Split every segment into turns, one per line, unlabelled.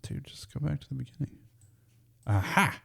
to. Just go back to the beginning. Aha!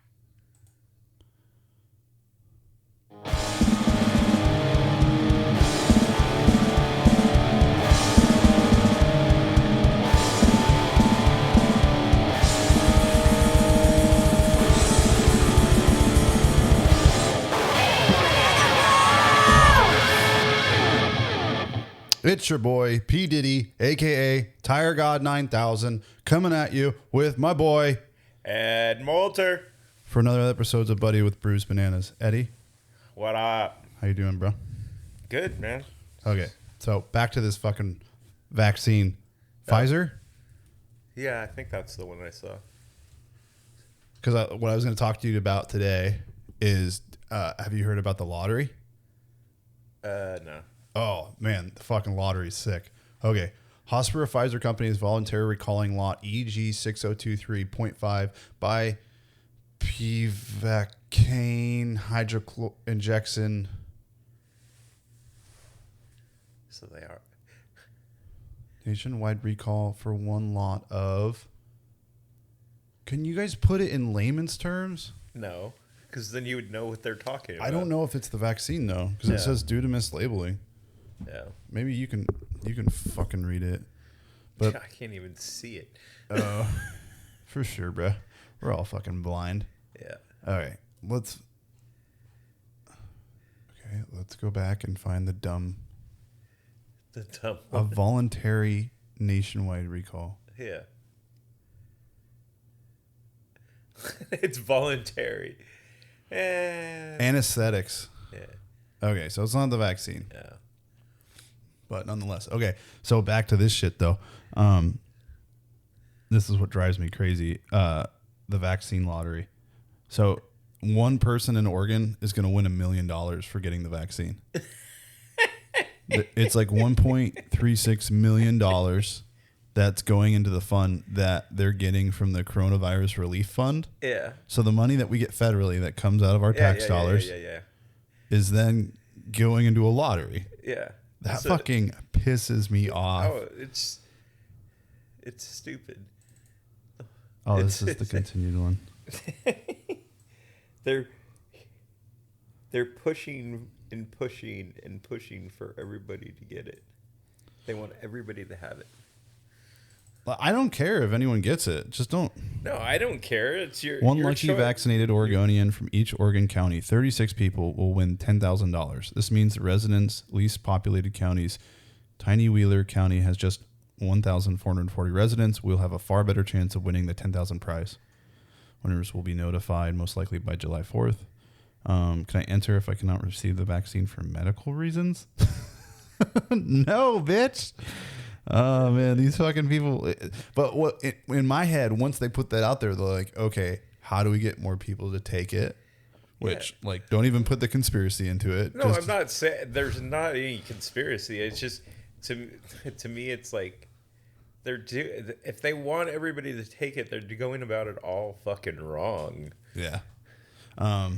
It's your boy, P. Diddy, a.k.a. Tire God 9000, coming at you with my boy,
Ed Moulter.
For another episode of Buddy with Bruised Bananas. Eddie?
What up?
How you doing, bro?
Good, man.
Okay, so back to this fucking vaccine. Pfizer?
Yeah, I think that's the one I saw.
Because what I was going to talk to you about today is, have you heard about the lottery?
No.
Oh, man, the fucking lottery's sick. Okay. Hospital Pfizer Company is voluntarily recalling lot EG 6023.5 by Pivacane injection.
So they are.
Nationwide recall for one lot of. Can you guys put it in layman's terms?
No, because then you would know what they're talking about.
I don't know if it's the vaccine, though, because it says due to mislabeling.
Yeah.
Maybe you can fucking read it. But
I can't even see it.
for sure, bro. We're all fucking blind.
Yeah.
All right. Let's go back and find the dumb
one.
A voluntary nationwide recall.
Yeah. It's voluntary.
Anesthetics.
Yeah.
Okay, so it's not the vaccine.
Yeah.
But nonetheless. Okay, so back to this shit, though. This is what drives me crazy. The vaccine lottery. So one person in Oregon is going to win $1 million for getting the vaccine. It's like $1.36 million that's going into the fund that they're getting from the coronavirus relief fund.
Yeah.
So the money that we get federally that comes out of our tax dollars is then going into a lottery.
Yeah.
That fucking pisses me off.
Oh, it's stupid.
Oh, this is the continued one.
They're pushing and pushing and pushing for everybody to get it. They want everybody to have it.
I don't care if anyone gets it. Just don't.
No, I don't care. It's your
One lucky vaccinated Oregonian from each Oregon county, 36 people, will win $10,000. This means the residents' least populated counties, Tiny Wheeler County has just 1,440 residents. We'll have a far better chance of winning the $10,000 prize. Winners will be notified most likely by July 4th. Can I enter if I cannot receive the vaccine for medical reasons? No, bitch. Oh, man, these fucking people. But what in my head, once they put that out there, they're like, okay, how do we get more people to take it? Which, don't even put the conspiracy into it.
No, I'm not saying there's not any conspiracy. It's just, to me, it's like, if they want everybody to take it, they're going about it all fucking wrong.
Yeah.
I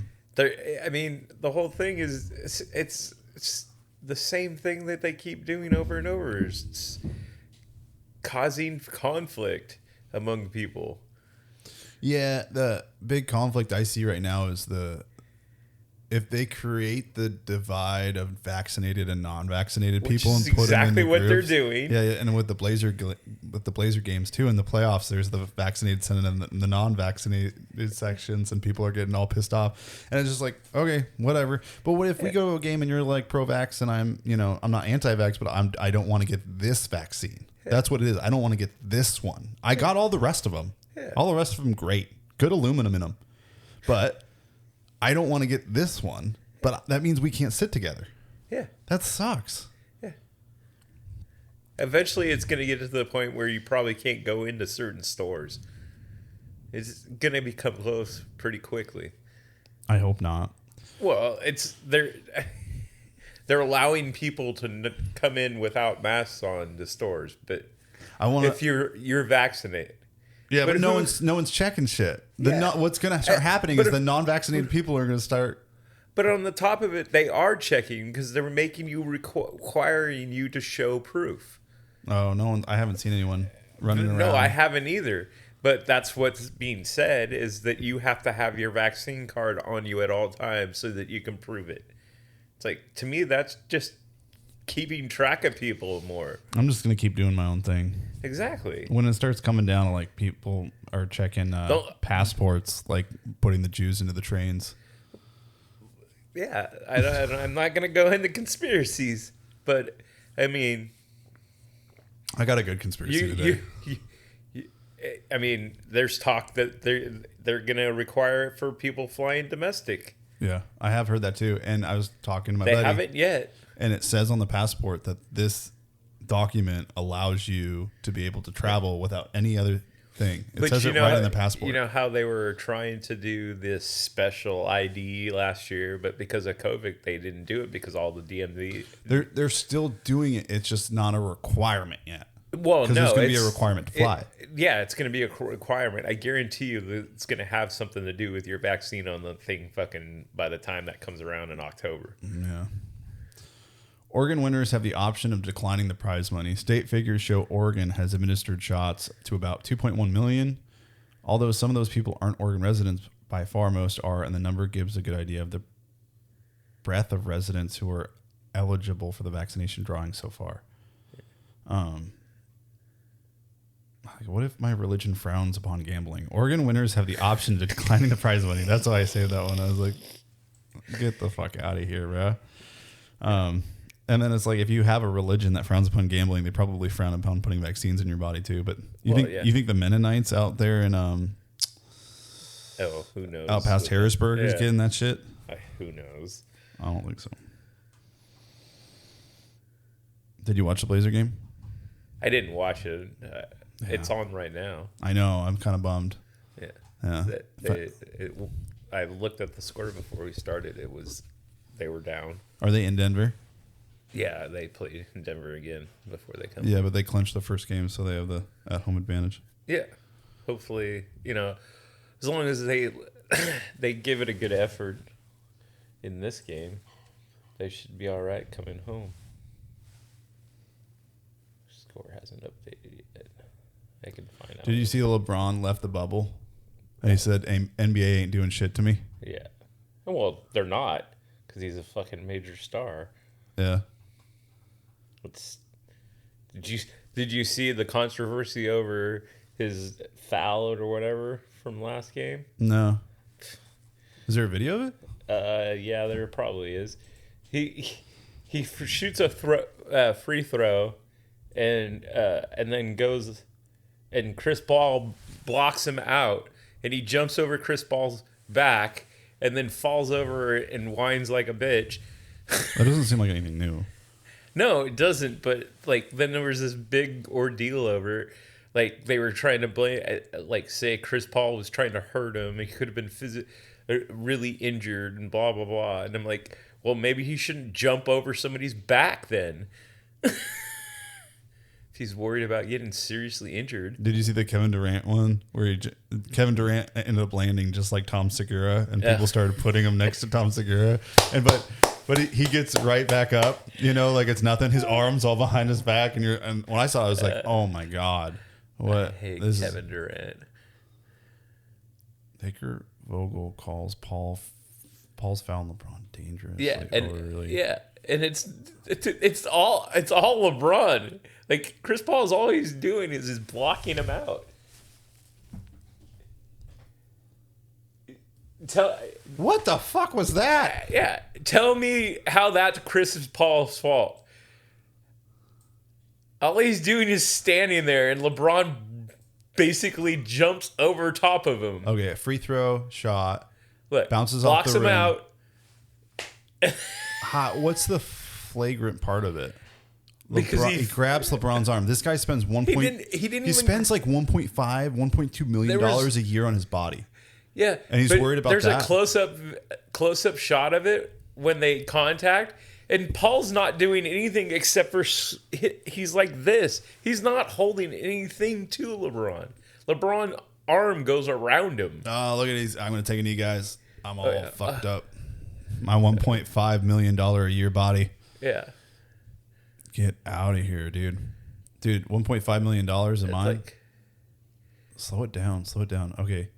mean, the whole thing is, it's the same thing that they keep doing over and over. It's causing conflict among people.
Yeah, the big conflict I see right now is if they create the divide of vaccinated and non-vaccinated people and put them in the
what
groups,
they're doing.
Yeah, and with the Blazer games too, in the playoffs, there's the vaccinated section and the non-vaccinated sections, and people are getting all pissed off. And it's just like, okay, whatever. But what if we go to a game and you're like pro-vax and I'm not anti-vax, but I don't want to get this vaccine. Yeah. That's what it is. I don't want to get this one. I got all the rest of them. Yeah. All the rest of them, great, good aluminum in them, but I don't want to get this one, but that means we can't sit together.
Yeah.
That sucks.
Yeah. Eventually, it's going to get to the point where you probably can't go into certain stores. It's going to become close pretty quickly.
I hope not.
Well, they're allowing people to come in without masks on to stores, but if you're vaccinated.
Yeah, but no one's checking shit. What's going to start happening is the non-vaccinated people are going to start.
But on the top of it, they are checking because they're making you requiring you to show proof.
Oh, no one! I haven't seen anyone running around.
No, I haven't either. But that's what's being said, is that you have to have your vaccine card on you at all times so that you can prove it. It's like, to me, that's just keeping track of people more.
I'm just going to keep doing my own thing.
Exactly.
When it starts coming down to like people are checking passports, like putting the Jews into the trains.
Yeah, I'm not going to go into conspiracies, but I mean,
I got a good conspiracy today.
I mean, there's talk that they're going to require it for people flying domestic.
Yeah, I have heard that too. And I was talking to my buddy.
They haven't yet.
And it says on the passport that this document allows you to be able to travel without any other thing. It says it right in the passport.
You know how they were trying to do this special ID last year, but because of COVID, they didn't do it because all the DMV.
They're still doing it. It's just not a requirement yet.
Well, no,
there's going to be a requirement to fly.
It's going to be a requirement. I guarantee you that it's going to have something to do with your vaccine on the thing fucking by the time that comes around in October.
Yeah. Oregon winners have the option of declining the prize money. State figures show Oregon has administered shots to about 2.1 million. Although some of those people aren't Oregon residents, by far most are, and the number gives a good idea of the breadth of residents who are eligible for the vaccination drawing so far. What if my religion frowns upon gambling? Oregon winners have the option of declining the prize money. That's why I saved that one. I was like, get the fuck out of here, bro. And then it's like, if you have a religion that frowns upon gambling, they probably frown upon putting vaccines in your body too. But you think the Mennonites out there in
who knows,
out past Harrisburg is getting that shit?
Who knows?
I don't think so. Did you watch the Blazer game?
I didn't watch it. It's on right now.
I know. I'm kind of bummed.
Yeah. I looked at the score before we started. They were down.
Are they in Denver?
Yeah, they played in Denver again before they come.
Yeah, but they clinched the first game, so they have the at-home advantage.
Yeah. Hopefully, as long as they give it a good effort in this game, they should be all right coming home. Score hasn't updated yet. I can find out.
Did you see LeBron left the bubble? And he said, NBA ain't doing shit to me.
Yeah. Well, they're not, because he's a fucking major star.
Yeah.
Did you see the controversy over his foul or whatever from last game?
No. Is there a video of
it? Yeah, there probably is. He shoots a free throw, and then goes, and Chris Paul blocks him out, and he jumps over Chris Paul's back, and then falls over and whines like a bitch.
That doesn't seem like anything new.
No, it doesn't. But then there was this big ordeal over it. They were trying to blame, say Chris Paul was trying to hurt him. He could have been really injured and blah, blah, blah. And I'm like, well, maybe he shouldn't jump over somebody's back then. If he's worried about getting seriously injured.
Did you see the Kevin Durant one where Kevin Durant ended up landing just like Tom Segura, and people started putting him next to Tom Segura, but he gets right back up, like it's nothing. His arms all behind his back, and when I saw it, I was like, oh my god, what?
I hate Kevin Durant.
Baker Vogel calls Paul's foul on LeBron dangerous.
Yeah, and it's all LeBron. Chris Paul's all he's doing is blocking him out.
What the fuck was that?
Yeah, tell me how that's Chris Paul's fault. All he's doing is standing there, and LeBron basically jumps over top of him.
Okay, a free throw shot.
Look,
bounces
blocks
off the
him
rim.
out.
What's the flagrant part of it?
Because
he grabs LeBron's arm. This guy spends he spends like $1.5, $1.2 million a year on his body.
Yeah,
and he's worried about that.
There's a close-up shot of it when they contact, and Paul's not doing anything except for he's like this. He's not holding anything to LeBron. LeBron's arm goes around him.
Oh, look at these! I'm going to take a knee, guys. I'm all fucked up. My $1.5 million a year body.
Yeah.
Get out of here, dude. Dude, $1.5 million of mine. Slow it down. Okay.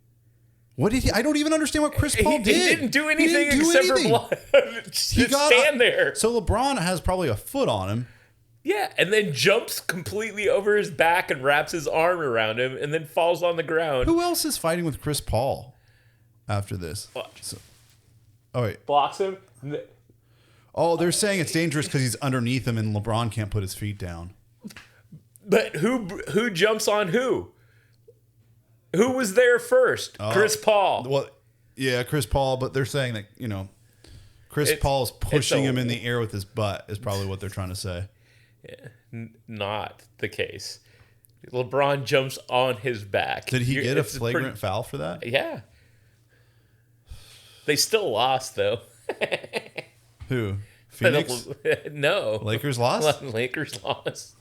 What did he? I don't even understand what Chris Paul did.
He didn't do anything except for blood. Just stand there.
So LeBron has probably a foot on him.
Yeah, and then jumps completely over his back and wraps his arm around him and then falls on the ground.
Who else is fighting with Chris Paul after this? Oh, wait.
Blocks him.
Oh, they're saying it's dangerous because he's underneath him and LeBron can't put his feet down.
But who jumps on who? Who was there first? Chris Paul.
Well, yeah, Chris Paul, but they're saying that, Chris Paul's pushing him in the air with his butt is probably what they're trying to say.
Yeah, not the case. LeBron jumps on his back.
Did he get a flagrant foul for that?
Yeah. They still lost, though.
Who? Phoenix?
No.
Lakers lost?
Lakers lost.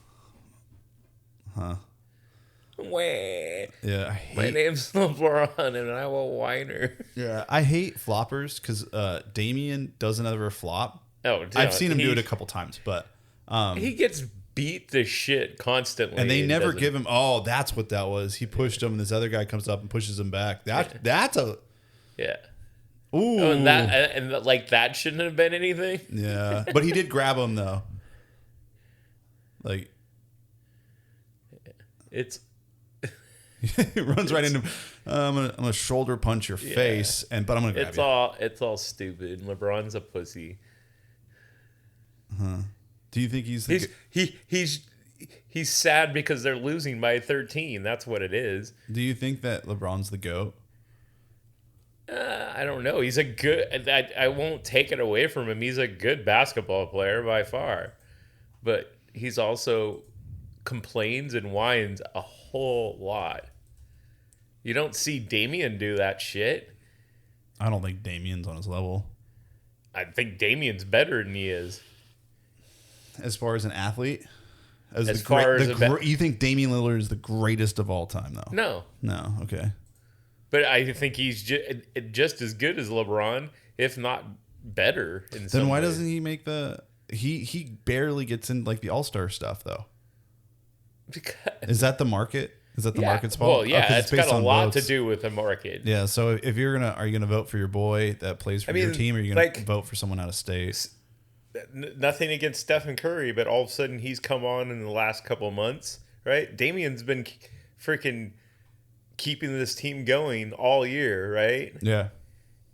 Huh.
Yeah, my name's LeBron and I'm a whiner.
Yeah, I hate floppers because Damian doesn't ever flop.
Oh,
I've seen him do it a couple times, but
he gets beat to shit constantly,
and they never give him. Oh, that's what that was. He pushed him, and this other guy comes up and pushes him back. That's a
Ooh, oh, and that shouldn't have been anything.
Yeah, but he did grab him though. Like
it's.
He runs right into him. I'm gonna shoulder punch your face, but I'm gonna grab you.
It's all stupid. LeBron's a pussy.
Huh? Do you think
he's sad because they're losing by 13? That's what it is.
Do you think that LeBron's the GOAT?
I don't know. He's a good. I won't take it away from him. He's a good basketball player by far, but he's also complains and whines a whole lot. You don't see Damian do that shit.
I don't think Damian's on his level.
I think Damian's better than he is.
As far as an athlete?
You
think Damian Lillard is the greatest of all time, though? No, okay.
But I think he's just as good as LeBron, if not better.
Then why doesn't he make the... He barely gets in like the All-Star stuff, though. Because is that the market? Is that the market's fault?
Well, yeah, it's got a lot to do with the market.
Yeah, so if are you gonna vote for your boy that plays for your team, or are you gonna vote for someone out of state?
Nothing against Stephen Curry, but all of a sudden he's come on in the last couple of months, right? Damian's been freaking keeping this team going all year, right?
Yeah.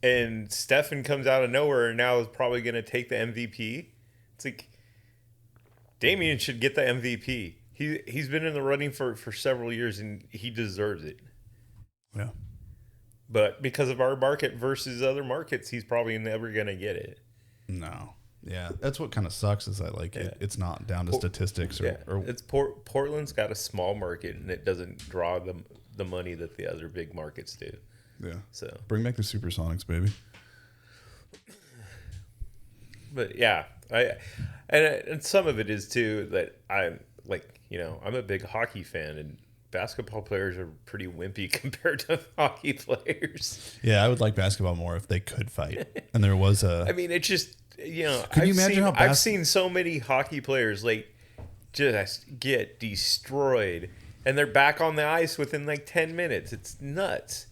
And Stephen comes out of nowhere and now is probably going to take the MVP. It's like Damian should get the MVP. He's been in the running for several years and he deserves it.
Yeah.
But because of our market versus other markets, he's probably never going to get it.
No. Yeah, that's what kind of sucks is it's not down to statistics or
it's Portland's got a small market and it doesn't draw the money that the other big markets do.
Yeah.
So
bring back the Supersonics, baby.
But yeah, and some of it is too that I'm I'm a big hockey fan and basketball players are pretty wimpy compared to hockey players.
Yeah, I would like basketball more if they could fight. And there was a...
I mean, it's just,
Can you imagine
I've seen so many hockey players just get destroyed and they're back on the ice within 10 minutes. It's nuts.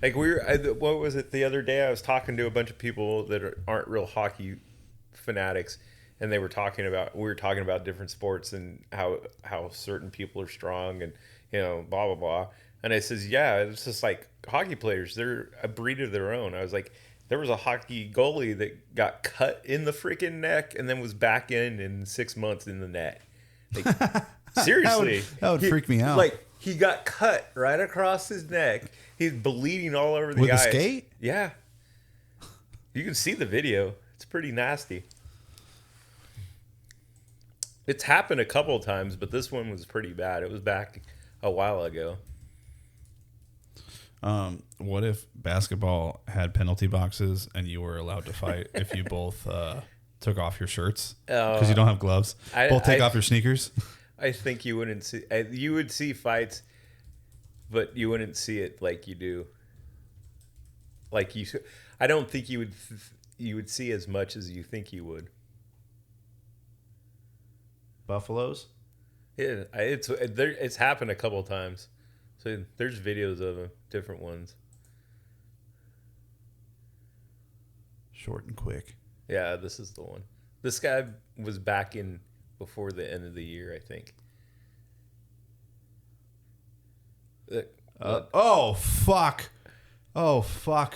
What was it the other day? I was talking to a bunch of people that aren't real hockey fanatics, and we were talking about different sports and how certain people are strong and blah blah blah. And I says, yeah, it's just like hockey players. They're a breed of their own. I was like, there was a hockey goalie that got cut in the freaking neck and then was back in 6 months in the net. Seriously,
that would freak me out.
He got cut right across his neck. He's bleeding all over the ice.
With a skate?
Yeah. You can see the video. It's pretty nasty. It's happened a couple of times, but this one was pretty bad. It was back a while ago.
What if basketball had penalty boxes and you were allowed to fight if you both took off your shirts because you don't have gloves? Both take off your sneakers?
I think you wouldn't see... You would see fights, but you wouldn't see it like you do. I don't think you would see as much as you think you would.
Buffaloes?
Yeah, it's happened a couple of times So there's videos of them, different ones.
Short and quick.
Yeah, this is the one. This guy was back in before the end of the year, I think.
Oh, fuck. Oh, fuck.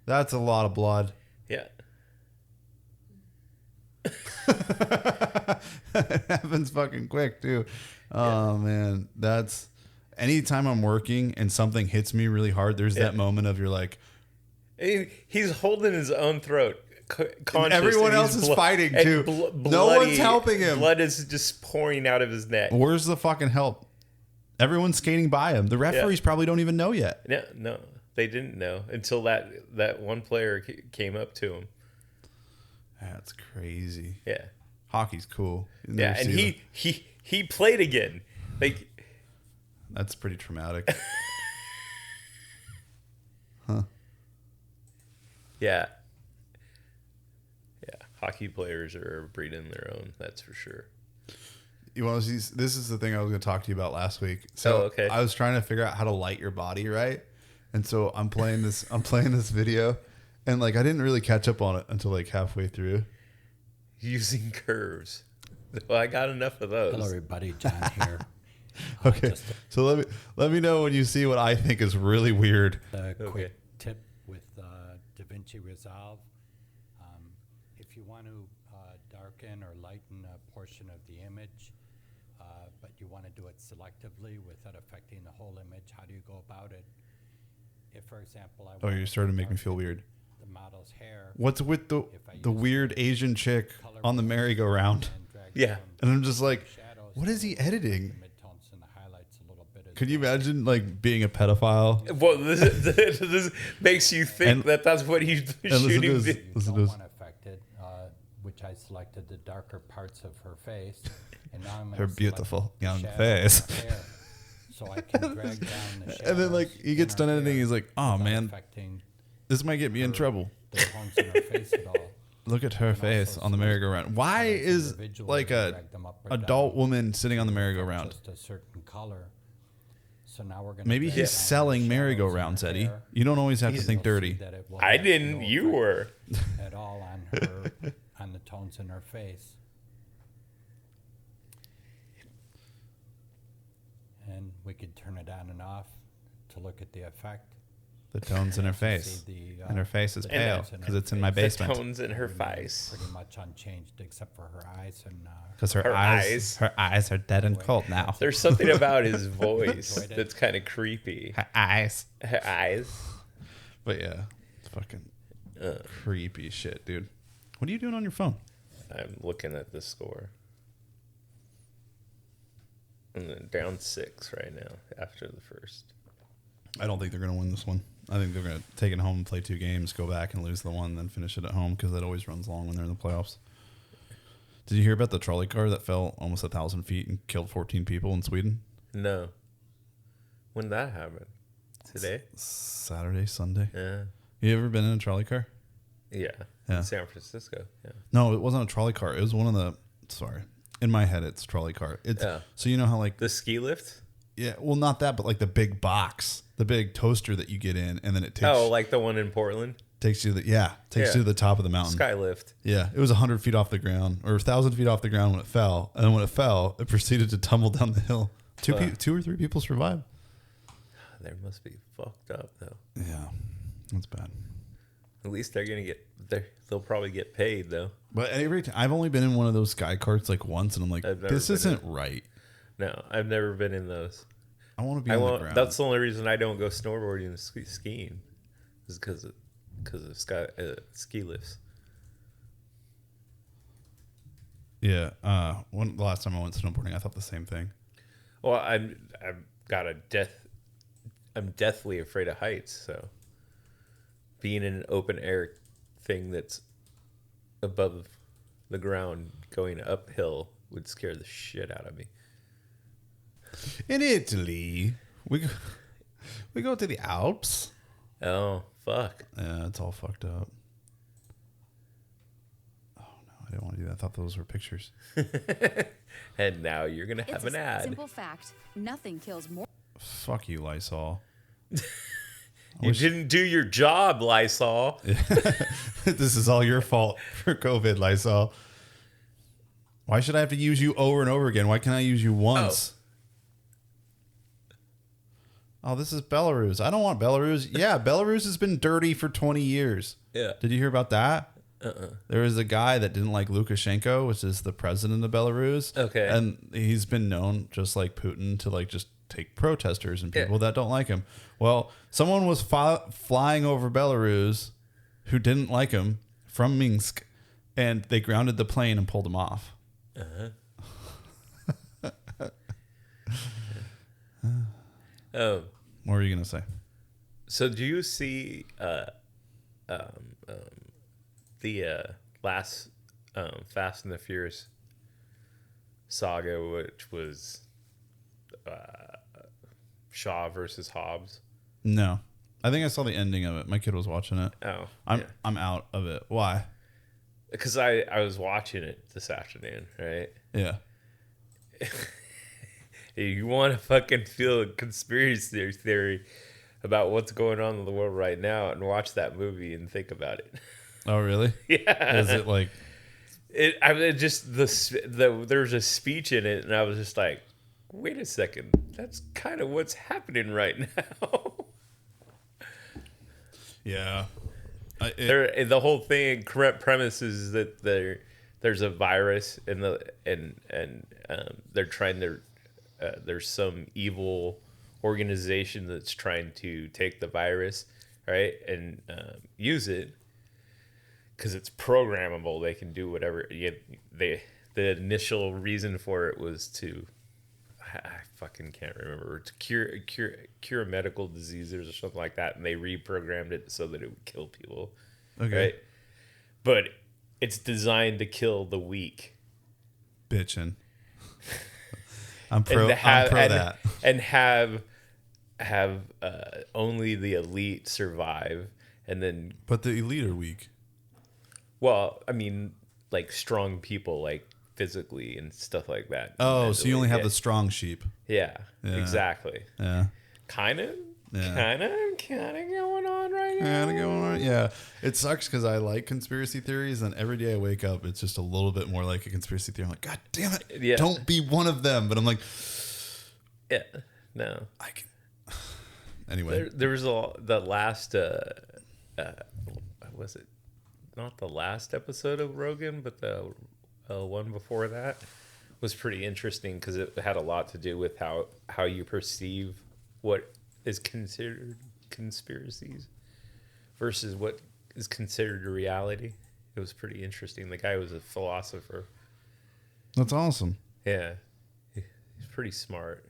That's a lot of blood.
Yeah.
It happens fucking quick, too. Oh, man. That's... Anytime I'm working and something hits me really hard, there's that moment of you're like...
He's holding his own throat. Conscious,
everyone else is fighting, too. No one's helping him.
Blood is just pouring out of his neck.
Where's the fucking help? Everyone's skating by him. The referees probably don't even know yet.
Yeah, no, they didn't know until that one player came up to him.
That's crazy.
Yeah,
hockey's cool.
Yeah, and he played again. Like,
that's pretty traumatic. Huh?
Yeah. Yeah, hockey players are a breed in their own. That's for sure.
You want to see? This is the thing I was going to talk to you about last week. So
okay.
I was trying to figure out how to light your body right, and so I'm playing this. I'm playing this video, and like I didn't really catch up on it until like halfway through.
Using curves. Well, I got enough of those.
Hello, everybody. John here.
Okay, so let me know when you see what I think is really weird.
Quick tip with DaVinci Resolve. If you want to darken or lighten a portion of the image, but you want to do it selectively without affecting the whole image, how do you go about it? If, for example,
you're starting to make me feel weird.
The model's hair.
What's with the weird Asian chick on the merry-go-round?
Yeah,
and I'm just like, what is he editing? Could you imagine like being a pedophile?
Well, this makes you think that's what he's shooting.
Listen to this.
Affected, which I selected the darker parts of her face, and now I'm
her beautiful young face.
So I can drag down the shadows.
And then like he gets done editing, he's like, "Oh man, this might get me in trouble."
The tones in her face at all.
Look at her face on the merry-go-round. Why is like a adult woman sitting on the merry-go-round?
Just a certain color. So now we're gonna
maybe he's selling merry-go-rounds, Eddie. You don't always have to think dirty.
I didn't. You were.
At all on her, on the tones in her face. And we could turn it on and off to look at the effect.
The tones in her face. And her face is pale because it's in my basement.
The tones in her face.
Pretty much unchanged except for her eyes and
because her eyes are dead and cold now.
There's something about his voice that's kind of creepy.
Her eyes. But yeah, it's fucking creepy shit, dude. What are you doing on your phone?
I'm looking at the score. I'm down 6 right now after the first.
I don't think they're going to win this one. I think they're going to take it home and play 2 games, go back and lose the one, then finish it at home because that always runs long when they're in the playoffs. Did you hear about the trolley car that fell almost 1,000 feet and killed 14 people in Sweden?
No. When did that happen? Today?
Saturday, Sunday.
Yeah.
You ever been in a trolley car?
Yeah. In San Francisco. Yeah.
No, it wasn't a trolley car. It was one of the... Sorry. In my head, it's trolley car. So you know how like...
The ski lift?
Yeah, well, not that, but like the big box, the big toaster that you get in, and then it takes...
Oh, like the one in Portland?
Takes you to the top of the mountain.
Skylift.
Yeah, it was 100 feet off the ground, or 1,000 feet off the ground when it fell, and then when it fell, it proceeded to tumble down the hill. Two or three people survived.
They must be fucked up, though.
Yeah, that's bad.
At least they're gonna get... They'll probably get paid, though.
But every time, I've only been in one of those sky carts like once, and I'm like, this isn't right.
No, I've never been in those.
I want to be on the ground.
That's the only reason I don't go snowboarding and skiing, is because of ski lifts.
Yeah, the last time I went snowboarding, I thought the same thing.
Well, I'm deathly afraid of heights, so being in an open air thing that's above the ground going uphill would scare the shit out of me.
In Italy, we go to the Alps.
Oh, fuck.
Yeah, it's all fucked up. Oh, no, I didn't want to do that. I thought those were pictures.
And now you're going to have an ad.
Simple fact, nothing kills more.
Fuck you, Lysol.
You didn't do your job, Lysol.
This is all your fault for COVID, Lysol. Why should I have to use you over and over again? Why can't I use you once? Oh, this is Belarus. I don't want Belarus. Yeah, Belarus has been dirty for 20 years.
Yeah.
Did you hear about that? There was a guy that didn't like Lukashenko, which is the president of Belarus.
Okay.
And he's been known, just like Putin, to like just take protesters and people that don't like him. Well, someone was flying over Belarus who didn't like him from Minsk, and they grounded the plane and pulled him off.
Oh.
What were you going to say?
So do you see the last Fast and the Furious saga, which was Shaw versus Hobbs?
No. I think I saw the ending of it. My kid was watching it.
Oh.
I'm out of it. Why?
Because I was watching it this afternoon, right?
Yeah.
You want to fucking feel a conspiracy theory about what's going on in the world right now and watch that movie and think about it.
Oh, really?
Yeah.
Is it like...
I mean, just there's a speech in it, and I was just like, wait a second. That's kind of what's happening right now.
Yeah.
The whole thing, correct premise is that there's a virus and they're trying to there's some evil organization that's trying to take the virus, right, and use it because it's programmable. They can do whatever. The initial reason for it was to, I fucking can't remember, to cure medical diseases or something like that, and they reprogrammed it so that it would kill people.
Okay.
Right? But it's designed to kill the weak.
Bitchin'. I'm pro that.
And have only the elite survive, and then.
But the elite are weak.
Well, I mean, like strong people, like physically and stuff like that.
Oh,
mentally.
so you only have the strong sheep.
Yeah, exactly.
Yeah.
Kind of going on right now.
Yeah. It sucks because I like conspiracy theories, and every day I wake up, it's just a little bit more like a conspiracy theory. I'm like, God damn it.
Yeah.
Don't be one of them. But I'm like,
yeah, no.
I can. Anyway.
There was the last, was it not the last episode of Rogan, but the one before that was pretty interesting because it had a lot to do with how you perceive what is considered conspiracies versus what is considered a reality. It was pretty interesting. The guy was a philosopher.
That's awesome.
Yeah. He's pretty smart,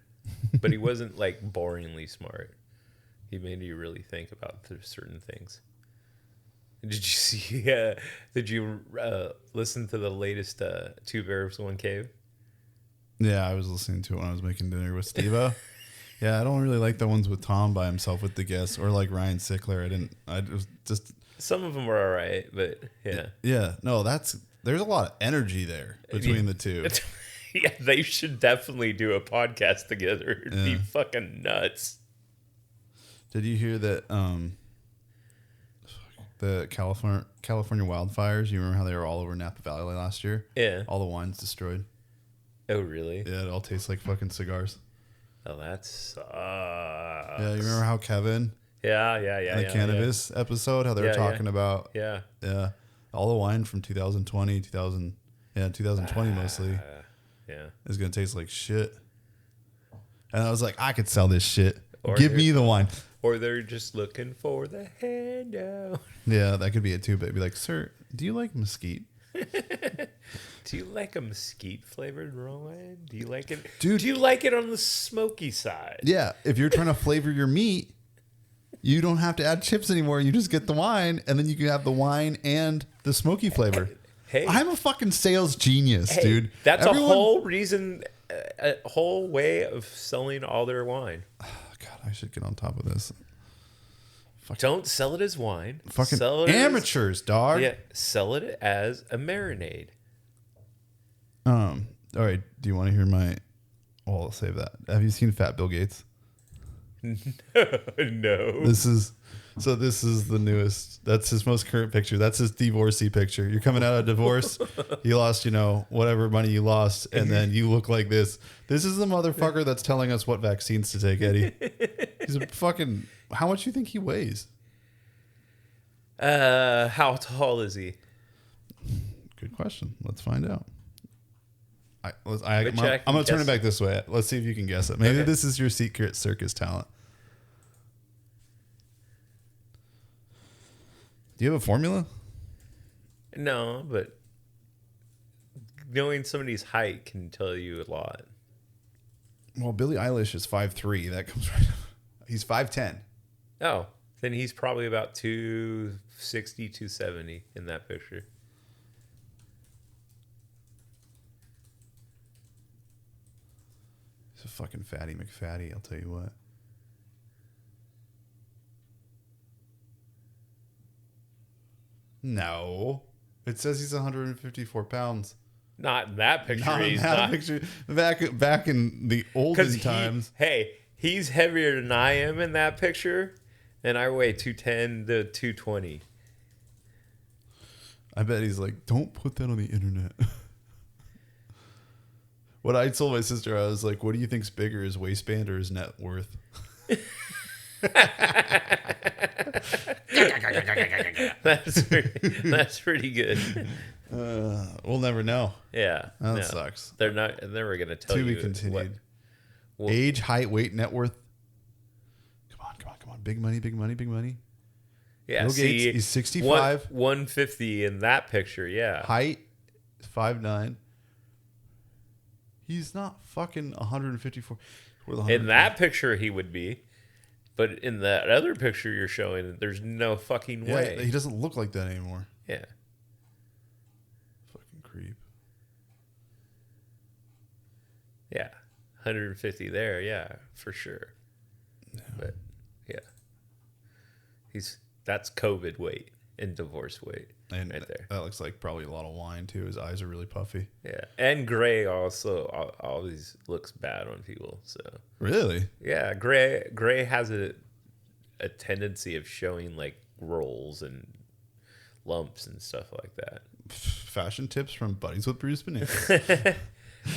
but he wasn't like boringly smart. He made you really think about certain things. Did you see, did you listen to the latest Two Bears, One Cave?
Yeah, I was listening to it when I was making dinner with Steve-O. Yeah, I don't really like the ones with Tom by himself with the guests, or like Ryan Sickler. I was just...
Some of them were all right, but yeah.
Yeah, no, there's a lot of energy there between the two.
Yeah, they should definitely do a podcast together. It'd be fucking nuts.
Did you hear that the California wildfires, you remember how they were all over Napa Valley last year?
Yeah.
All the wine's destroyed.
Oh, really?
Yeah, it all tastes like fucking cigars.
Oh, that sucks.
Yeah, you remember how Kevin...
Yeah.
The cannabis episode, how they were talking about...
Yeah.
Yeah. All the wine from 2020 mostly.
Yeah.
Is going to taste like shit. And I was like, I could sell this shit.
Or
Give me the wine.
Or they're just looking for the handout.
Yeah, that could be it too. But it'd be like, sir, do you like mesquite?
Do you like a mesquite flavored wine? Do you like it?
Dude.
Do you like it on the smoky side?
Yeah. If you're trying to flavor your meat, you don't have to add chips anymore. You just get the wine, and then you can have the wine and the smoky flavor.
Hey.
I'm a fucking sales genius, dude.
That's a whole reason, a whole way of selling all their wine.
God, I should get on top of this.
Don't sell it as wine.
Fucking
sell it
amateurs, dog.
Yeah, sell it as a marinade.
All right. Do you want to hear my... Well, I'll save that. Have you seen Fat Bill Gates?
No.
This is the newest. That's his most current picture. That's his divorcee picture. You're coming out of divorce. You lost, whatever money you lost, and then you look like this. This is the motherfucker that's telling us what vaccines to take, Eddie. He's a fucking. How much do you think he weighs?
How tall is he?
Good question. Let's find out. I'm going to turn it back this way. Let's see if you can guess it. Maybe this is your secret circus talent. Do you have a formula?
No, but knowing somebody's height can tell you a lot.
Well, Billie Eilish is 5'3". That comes right. He's 5'10".
Oh, then he's probably about 260, 270 in that picture.
He's a fucking fatty McFatty, I'll tell you what. No. It says he's 154 pounds.
Not in that picture.
Not in that picture. Back in the olden times.
He's heavier than I am in that picture, and I weigh 210 to 220.
I bet he's like, don't put that on the internet. What I told my sister, I was like, what do you think's bigger, his waistband or his net worth?
That's pretty good.
We'll never know.
Yeah.
That sucks.
They're never going to tell you.
To be continued. Age, height, weight, net worth. Come on. Big money.
Yeah.
Bill Gates, he's 65.
150 in that picture, yeah.
Height, 5'9". He's not fucking 154.
In that picture, he would be. But in that other picture you're showing, there's no fucking way.
Yeah, he doesn't look like that anymore.
Yeah.
Fucking creep.
Yeah. 150 there, yeah, for sure. Yeah. But, yeah. That's COVID weight and divorce weight.
And
right there.
That looks like probably a lot of wine, too. His eyes are really puffy.
Yeah. And gray also always looks bad on people. So
really?
Yeah. Gray has a tendency of showing like rolls and lumps and stuff like that.
Fashion tips from Buddies with Bruce Banana.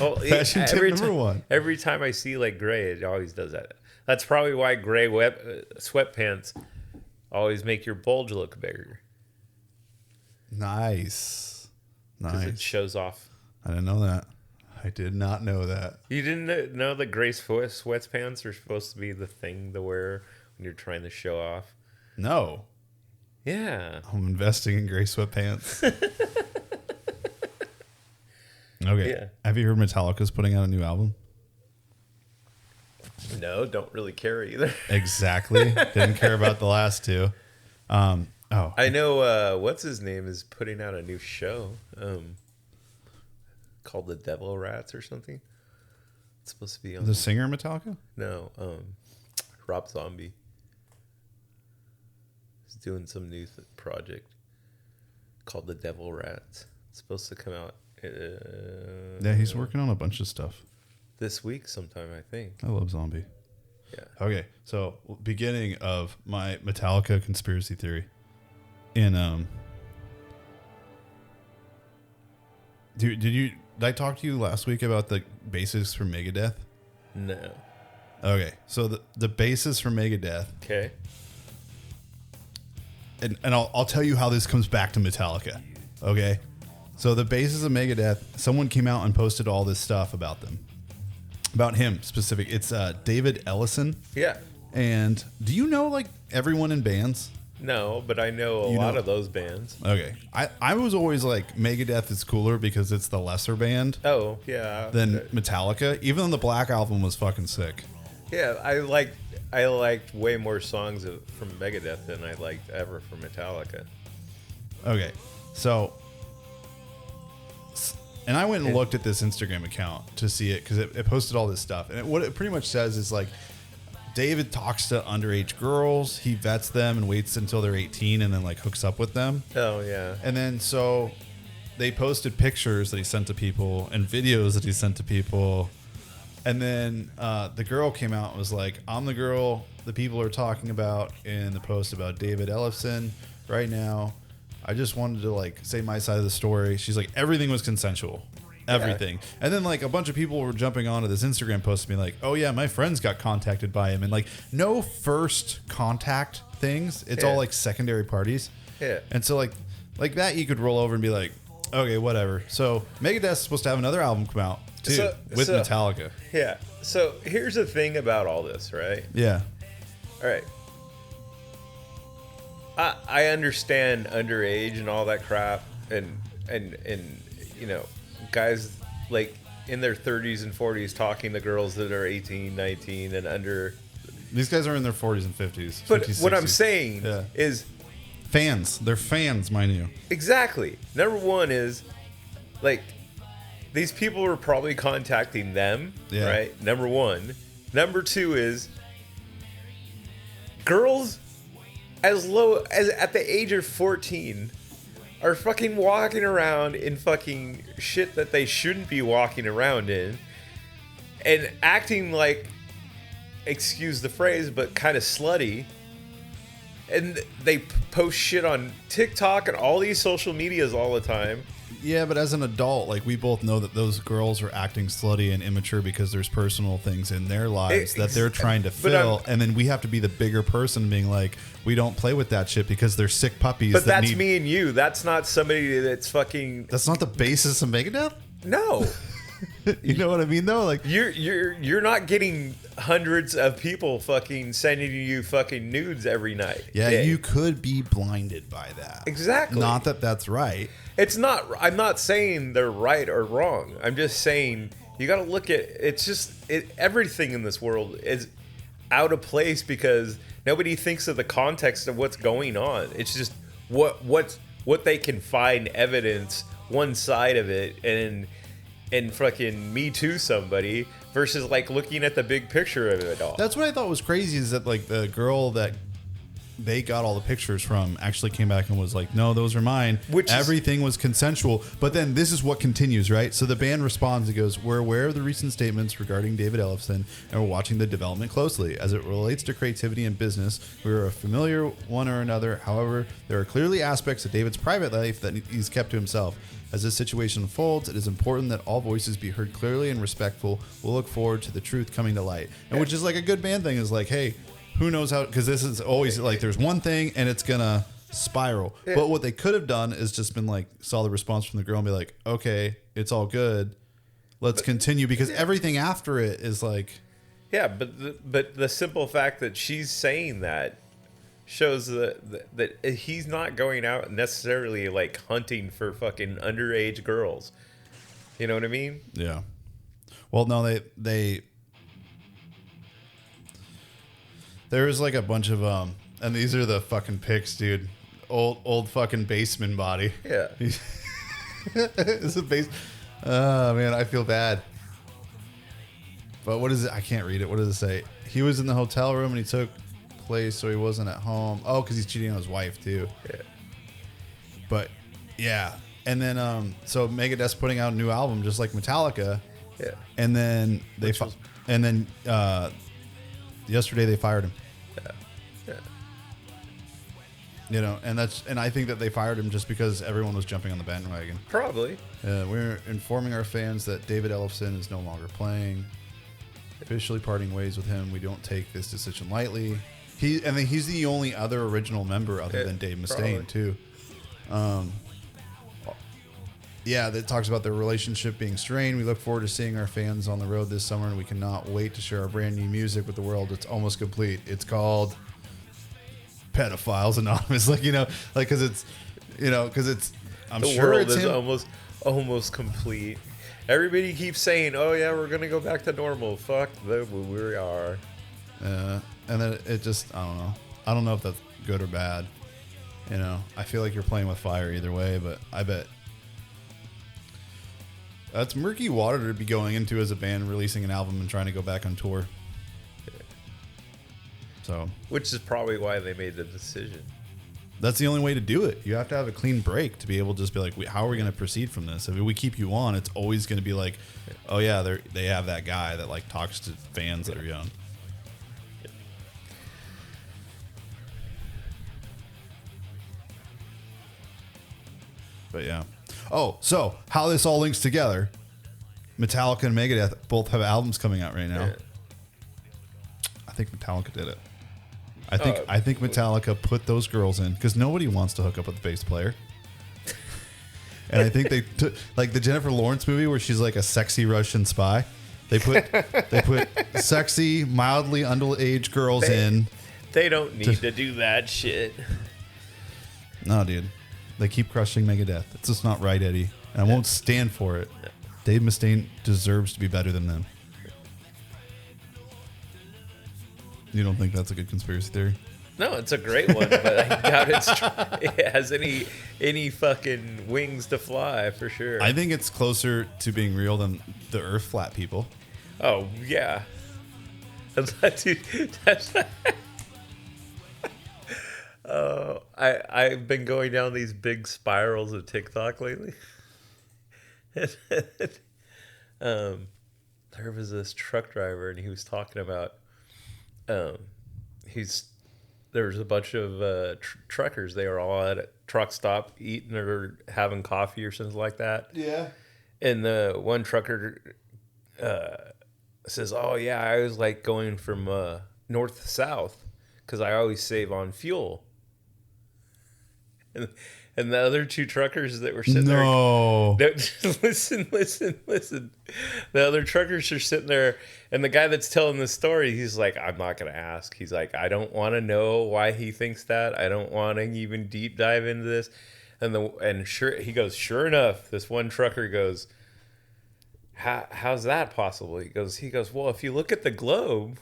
Well,
Fashion tip number one.
Every time I see like gray, it always does that. That's probably why gray sweatpants always make your bulge look bigger.
Nice.
Because it shows off.
I didn't know that. I did not know that.
You didn't know that gray sweatpants are supposed to be the thing to wear when you're trying to show off?
No.
Yeah.
I'm investing in gray sweatpants. Okay. Yeah. Have you heard Metallica's putting out a new album?
No, don't really care either.
Exactly. Didn't care about the last two.
I know what's his name is putting out a new show called The Devil Rats or something. It's supposed to be on
the singer Metallica?
No, Rob Zombie. He's doing some new project called The Devil Rats. It's supposed to come out.
Yeah, he's working on a bunch of stuff.
This week sometime, I think.
I love Zombie.
Yeah.
Okay, so beginning of my Metallica conspiracy theory. Did I talk to you last week about the bassist for Megadeth?
No.
Okay, so the bassist for Megadeth.
Okay.
And I'll tell you how this comes back to Metallica. Okay, so the bassist of Megadeth, someone came out and posted all this stuff about them, about him specific. It's David Ellison.
Yeah.
And do you know like everyone in bands?
No, but I know a lot of those bands.
Okay. I was always like, Megadeth is cooler because it's the lesser band.
Oh, yeah.
Than Metallica, even though the Black Album was fucking sick.
Yeah, I liked way more songs from Megadeth than I liked ever from Metallica.
Okay. So, and I went and looked at this Instagram account to see it because it posted all this stuff. And what it pretty much says is like, David talks to underage girls. He vets them and waits until they're 18 and then like hooks up with them.
Oh, yeah.
And then so they posted pictures that he sent to people and videos that he sent to people And then the girl came out and was like, I'm the girl the people are talking about in the post about David Ellefson right now. I just wanted to like say my side of the story. She's like, everything was consensual. Everything. Yeah. And then like a bunch of people were jumping onto this Instagram post and being like, oh yeah, my friends got contacted by him. And like no first contact things. It's all like secondary parties.
Yeah.
And so like that you could roll over and be like, okay, whatever. So Megadeth's supposed to have another album come out too with Metallica.
Yeah. So here's the thing about all this, right?
Yeah.
All right. I understand underage and all that crap and you know, guys like in their 30s and 40s talking to girls that are 18, 19 and under.
These guys are in their 40s and 50s.
But
50s,
what
60s.
I'm saying is
fans. They're fans, mind you.
Exactly. Number one is like these people are probably contacting them, right? Number one. Number two is girls as low as at the age of 14 are fucking walking around in fucking shit that they shouldn't be walking around in and acting like, excuse the phrase, but kind of slutty. And they post shit on TikTok and all these social medias all the time.
Yeah, but as an adult, like we both know that those girls are acting slutty and immature because there's personal things in their lives that they're trying to fill, and then we have to be the bigger person being like, we don't play with that shit because they're sick puppies.
But that's me and you. That's not somebody that's fucking.
That's not the basis of Megadeth?
No.
You know what I mean though? Like
you're not getting hundreds of people fucking sending you fucking nudes every night.
Yeah, you could be blinded by that.
Exactly.
Not that that's right.
It's not. I'm not saying they're right or wrong. I'm just saying you got to look at. It's just everything in this world is out of place because nobody thinks of the context of what's going on. It's just what they can find evidence one side of it and fucking Me Too somebody versus like looking at the big picture of it all.
That's what I thought was crazy is that like the girl that they got all the pictures from actually came back and was like, no, those are mine. Everything was consensual. But then this is what continues, right? So the band responds and goes, we're aware of the recent statements regarding David Ellefson and we're watching the development closely. As it relates to creativity and business, we are familiar one or another. However, there are clearly aspects of David's private life that he's kept to himself. As this situation unfolds, it is important that all voices be heard clearly and respectful. We'll look forward to the truth coming to light. And which is like a good band thing is like, hey, who knows how, because this is always like there's one thing and it's gonna spiral. Yeah. But what they could have done is just been like, saw the response from the girl and be like, okay, it's all good. Let's continue because everything after it is like.
Yeah, but the simple fact that she's saying that shows that he's not going out necessarily like hunting for fucking underage girls. You know what I mean?
Yeah. Well, no, they there's like a bunch of and these are the fucking pics, dude. Old fucking baseman body.
Yeah.
It's a base. Oh man, I feel bad. But what is it? I can't read it. What does it say? He was in the hotel room and he took place, so he wasn't at home. Oh, because he's cheating on his wife too.
Yeah.
But yeah, and then so Megadeth's putting out a new album just like Metallica.
Yeah.
And then yesterday they fired him.
Yeah.
You know, and I think that they fired him just because everyone was jumping on the bandwagon.
Probably.
We're informing our fans that David Ellefson is no longer playing. Officially parting ways with him. We don't take this decision lightly. He's the only other original member other than Dave Mustaine too. Yeah, that talks about their relationship being strained. We look forward to seeing our fans on the road this summer, and we cannot wait to share our brand new music with the world. It's almost complete. It's called Pedophiles Anonymous, because it's. I'm
the
sure
world
it's
is
him.
almost complete. Everybody keeps saying, "Oh yeah, we're gonna go back to normal." Fuck them, we are.
And then it just, I don't know. I don't know if that's good or bad. I feel like you're playing with fire either way, but I bet that's murky water to be going into as a band, releasing an album and trying to go back on tour. So,
which is probably why they made the decision.
That's the only way to do it. You have to have a clean break to be able to just be like, how are we going to proceed from this? If we keep you on, it's always going to be like, oh yeah, they have that guy that like talks to fans that are young. But yeah. Oh, so how this all links together, Metallica and Megadeth both have albums coming out right now.
Yeah.
I think Metallica did it. I think Metallica put those girls in because nobody wants to hook up with the bass player. And I think they took like the Jennifer Lawrence movie where she's like a sexy Russian spy. They put sexy, mildly underage girls in.
They don't need to do that shit.
No, dude. They keep crushing Megadeth. It's just not right, Eddie. And I won't stand for it. Dave Mustaine deserves to be better than them. You don't think that's a good conspiracy theory?
No, it's a great one, but I doubt it has any fucking wings to fly for sure.
I think it's closer to being real than the Earth flat people.
Oh yeah, I've been going down these big spirals of TikTok lately. There was this truck driver, and he was talking about there was a bunch of truckers. They were all at a truck stop eating or having coffee or something like that.
Yeah.
And the one trucker says, "Oh yeah, I was like going from north to south because I always save on fuel." And the other two truckers that were sitting there, listen. The other truckers are sitting there, and the guy that's telling the story, he's like, "I'm not going to ask." He's like, "I don't want to know why he thinks that. I don't want to even deep dive into this." He goes, "Sure enough, this one trucker goes, how's that possible?" He goes, "Well, if you look at the globe,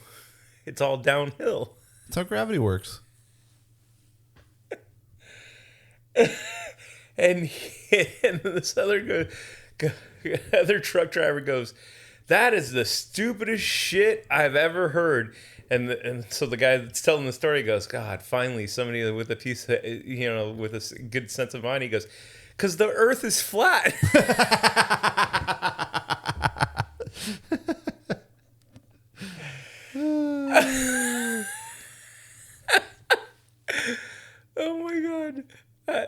it's all downhill."
That's how gravity works.
And this other truck driver goes, "That is the stupidest shit I've ever heard." And so the guy that's telling the story goes, "God, finally somebody with a piece of, with a good sense of mind." He goes, "'Cause the Earth is flat." Oh my God.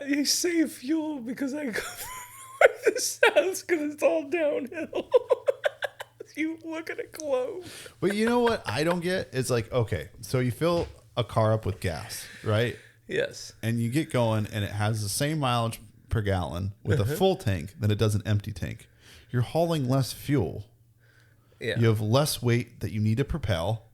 You save fuel because I go from north to south because it's all downhill. You look at a globe.
But you know what I don't get? It's like, okay, so you fill a car up with gas, right?
Yes.
And you get going and it has the same mileage per gallon with a full tank than it does an empty tank. You're hauling less fuel.
Yeah.
You have less weight that you need to propel.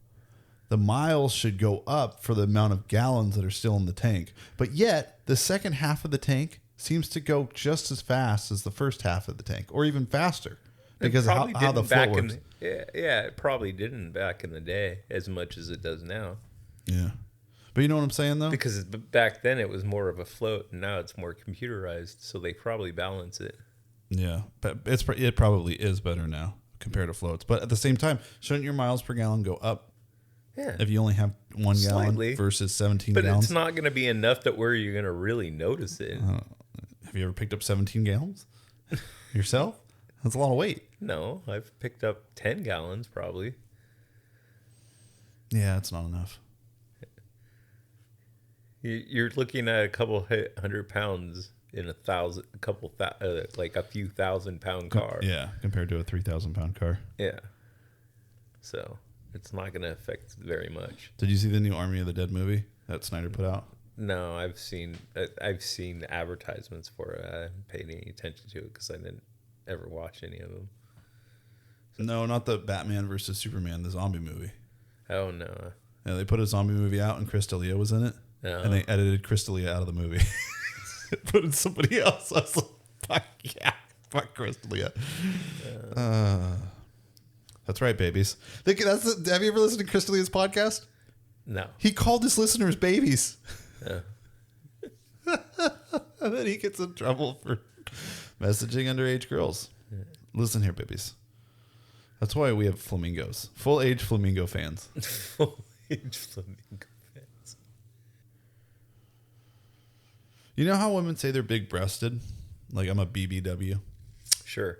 The miles should go up for the amount of gallons that are still in the tank. But yet, the second half of the tank seems to go just as fast as the first half of the tank, or even faster, because of how the flow works.
Yeah, it probably didn't back in the day as much as it does now.
Yeah. But you know what I'm saying, though?
Because back then it was more of a float, and now it's more computerized, so they probably balance it.
Yeah, but it probably is better now compared to floats. But at the same time, shouldn't your miles per gallon go up?
Yeah.
If you only have 1
Slightly.
gallon versus 17
but
gallons.
It's not going to be enough that where you're going to really notice it.
Have you ever picked up 17 gallons yourself? That's a lot of weight.
No, I've picked up 10 gallons probably.
Yeah, it's not enough.
You're looking at a couple 100 pounds in a few 1,000-pound car.
Yeah, compared to a 3,000-pound car.
Yeah. So it's not going to affect very much.
Did you see the new Army of the Dead movie that Snyder put out?
No, I've seen advertisements for it. I haven't paid any attention to it because I didn't ever watch any of them.
No, not the Batman versus Superman, the zombie movie.
Oh no!
Yeah, they put a zombie movie out and Chris D'Elia was in it, and they edited Chris D'Elia out of the movie, put in somebody else. I was like, fuck Chris D'Elia. That's right, babies. Have you ever listened to Chris D'Elia's podcast?
No.
He called his listeners babies.
Yeah.
And then he gets in trouble for messaging underage girls. Yeah. Listen here, babies. That's why we have flamingos. Full-age flamingo fans.
Full-age flamingo fans.
You know how women say they're big-breasted? Like, I'm a BBW?
Sure.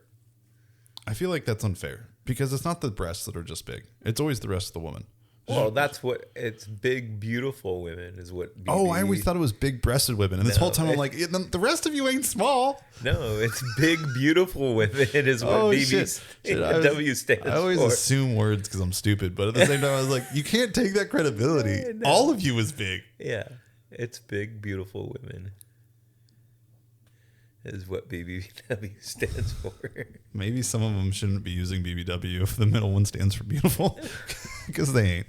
I feel like that's unfair because it's not the breasts that are just big. It's always the rest of the woman.
Well, that's what it's big, beautiful women is what.
Oh, I always thought it was big-breasted women, and this whole time I'm like, the rest of you ain't small.
No, it's big, beautiful women is what BBW stands for.
I always assume words because I'm stupid, but at the same time, I was like, you can't take that credibility. No. All of you is big.
Yeah, it's big, beautiful women. Is what BBW stands for.
Maybe some of them shouldn't be using BBW if the middle one stands for beautiful, because they ain't.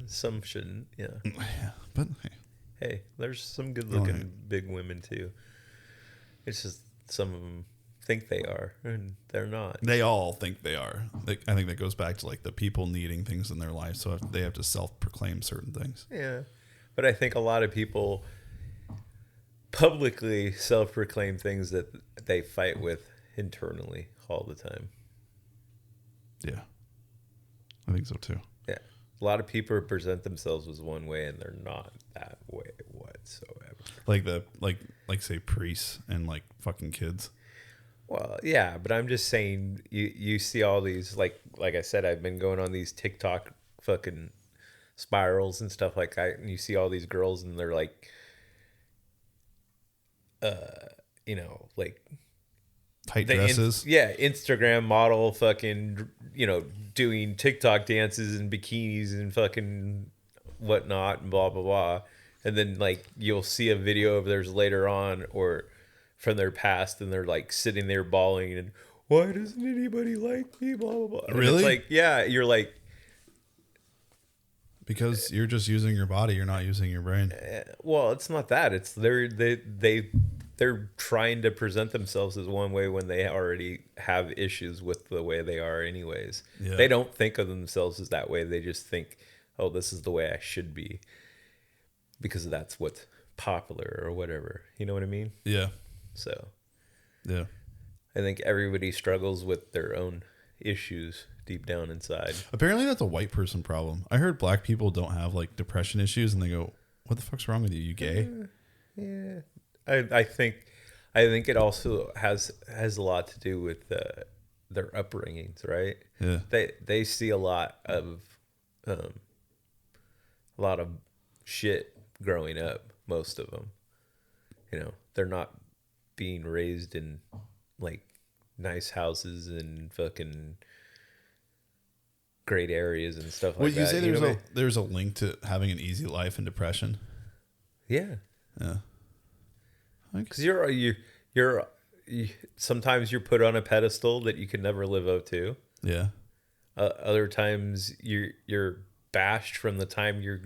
Some shouldn't, yeah.
Yeah, but
hey, there's some good-looking big women too. It's just some of them think they are, and they're not.
They all think they are. I think that goes back to like the people needing things in their life, so they have to self-proclaim certain things.
Yeah, but I think a lot of people publicly self-proclaim things that they fight with internally all the time.
Yeah, I think so too.
Yeah, a lot of people present themselves as one way and they're not that way whatsoever.
Like say priests and like fucking kids.
Well, yeah, but I'm just saying you see all these like I said, I've been going on these TikTok fucking spirals and stuff like that, and you see all these girls and they're like like
tight dresses.
Instagram model fucking, doing TikTok dances and bikinis and fucking whatnot and blah, blah, blah. And then like you'll see a video of theirs later on or from their past and they're like sitting there bawling and why doesn't anybody like me? Blah, blah, blah. And
really?
It's like, yeah, you're like,
because you're just using your body, you're not using your brain.
Well, it's not that. It's they're trying to present themselves as one way when they already have issues with the way they are anyways. Yeah. They don't think of themselves as that way. They just think, oh, this is the way I should be because that's what's popular or whatever. You know what I mean?
Yeah.
So,
yeah.
I think everybody struggles with their own issues deep down inside.
Apparently that's a white person problem. I heard black people don't have like depression issues and they go, what the fuck's wrong with you? You gay?
Yeah. I think it also has a lot to do with their upbringings, right?
Yeah.
They see a lot of shit growing up, most of them. They're not being raised in like nice houses and fucking great areas and stuff like that.
Would you say there's a link to having an easy life and depression?
Yeah.
Yeah.
Because you're sometimes you're put on a pedestal that you can never live up to.
Yeah.
Other times you're bashed from the time you're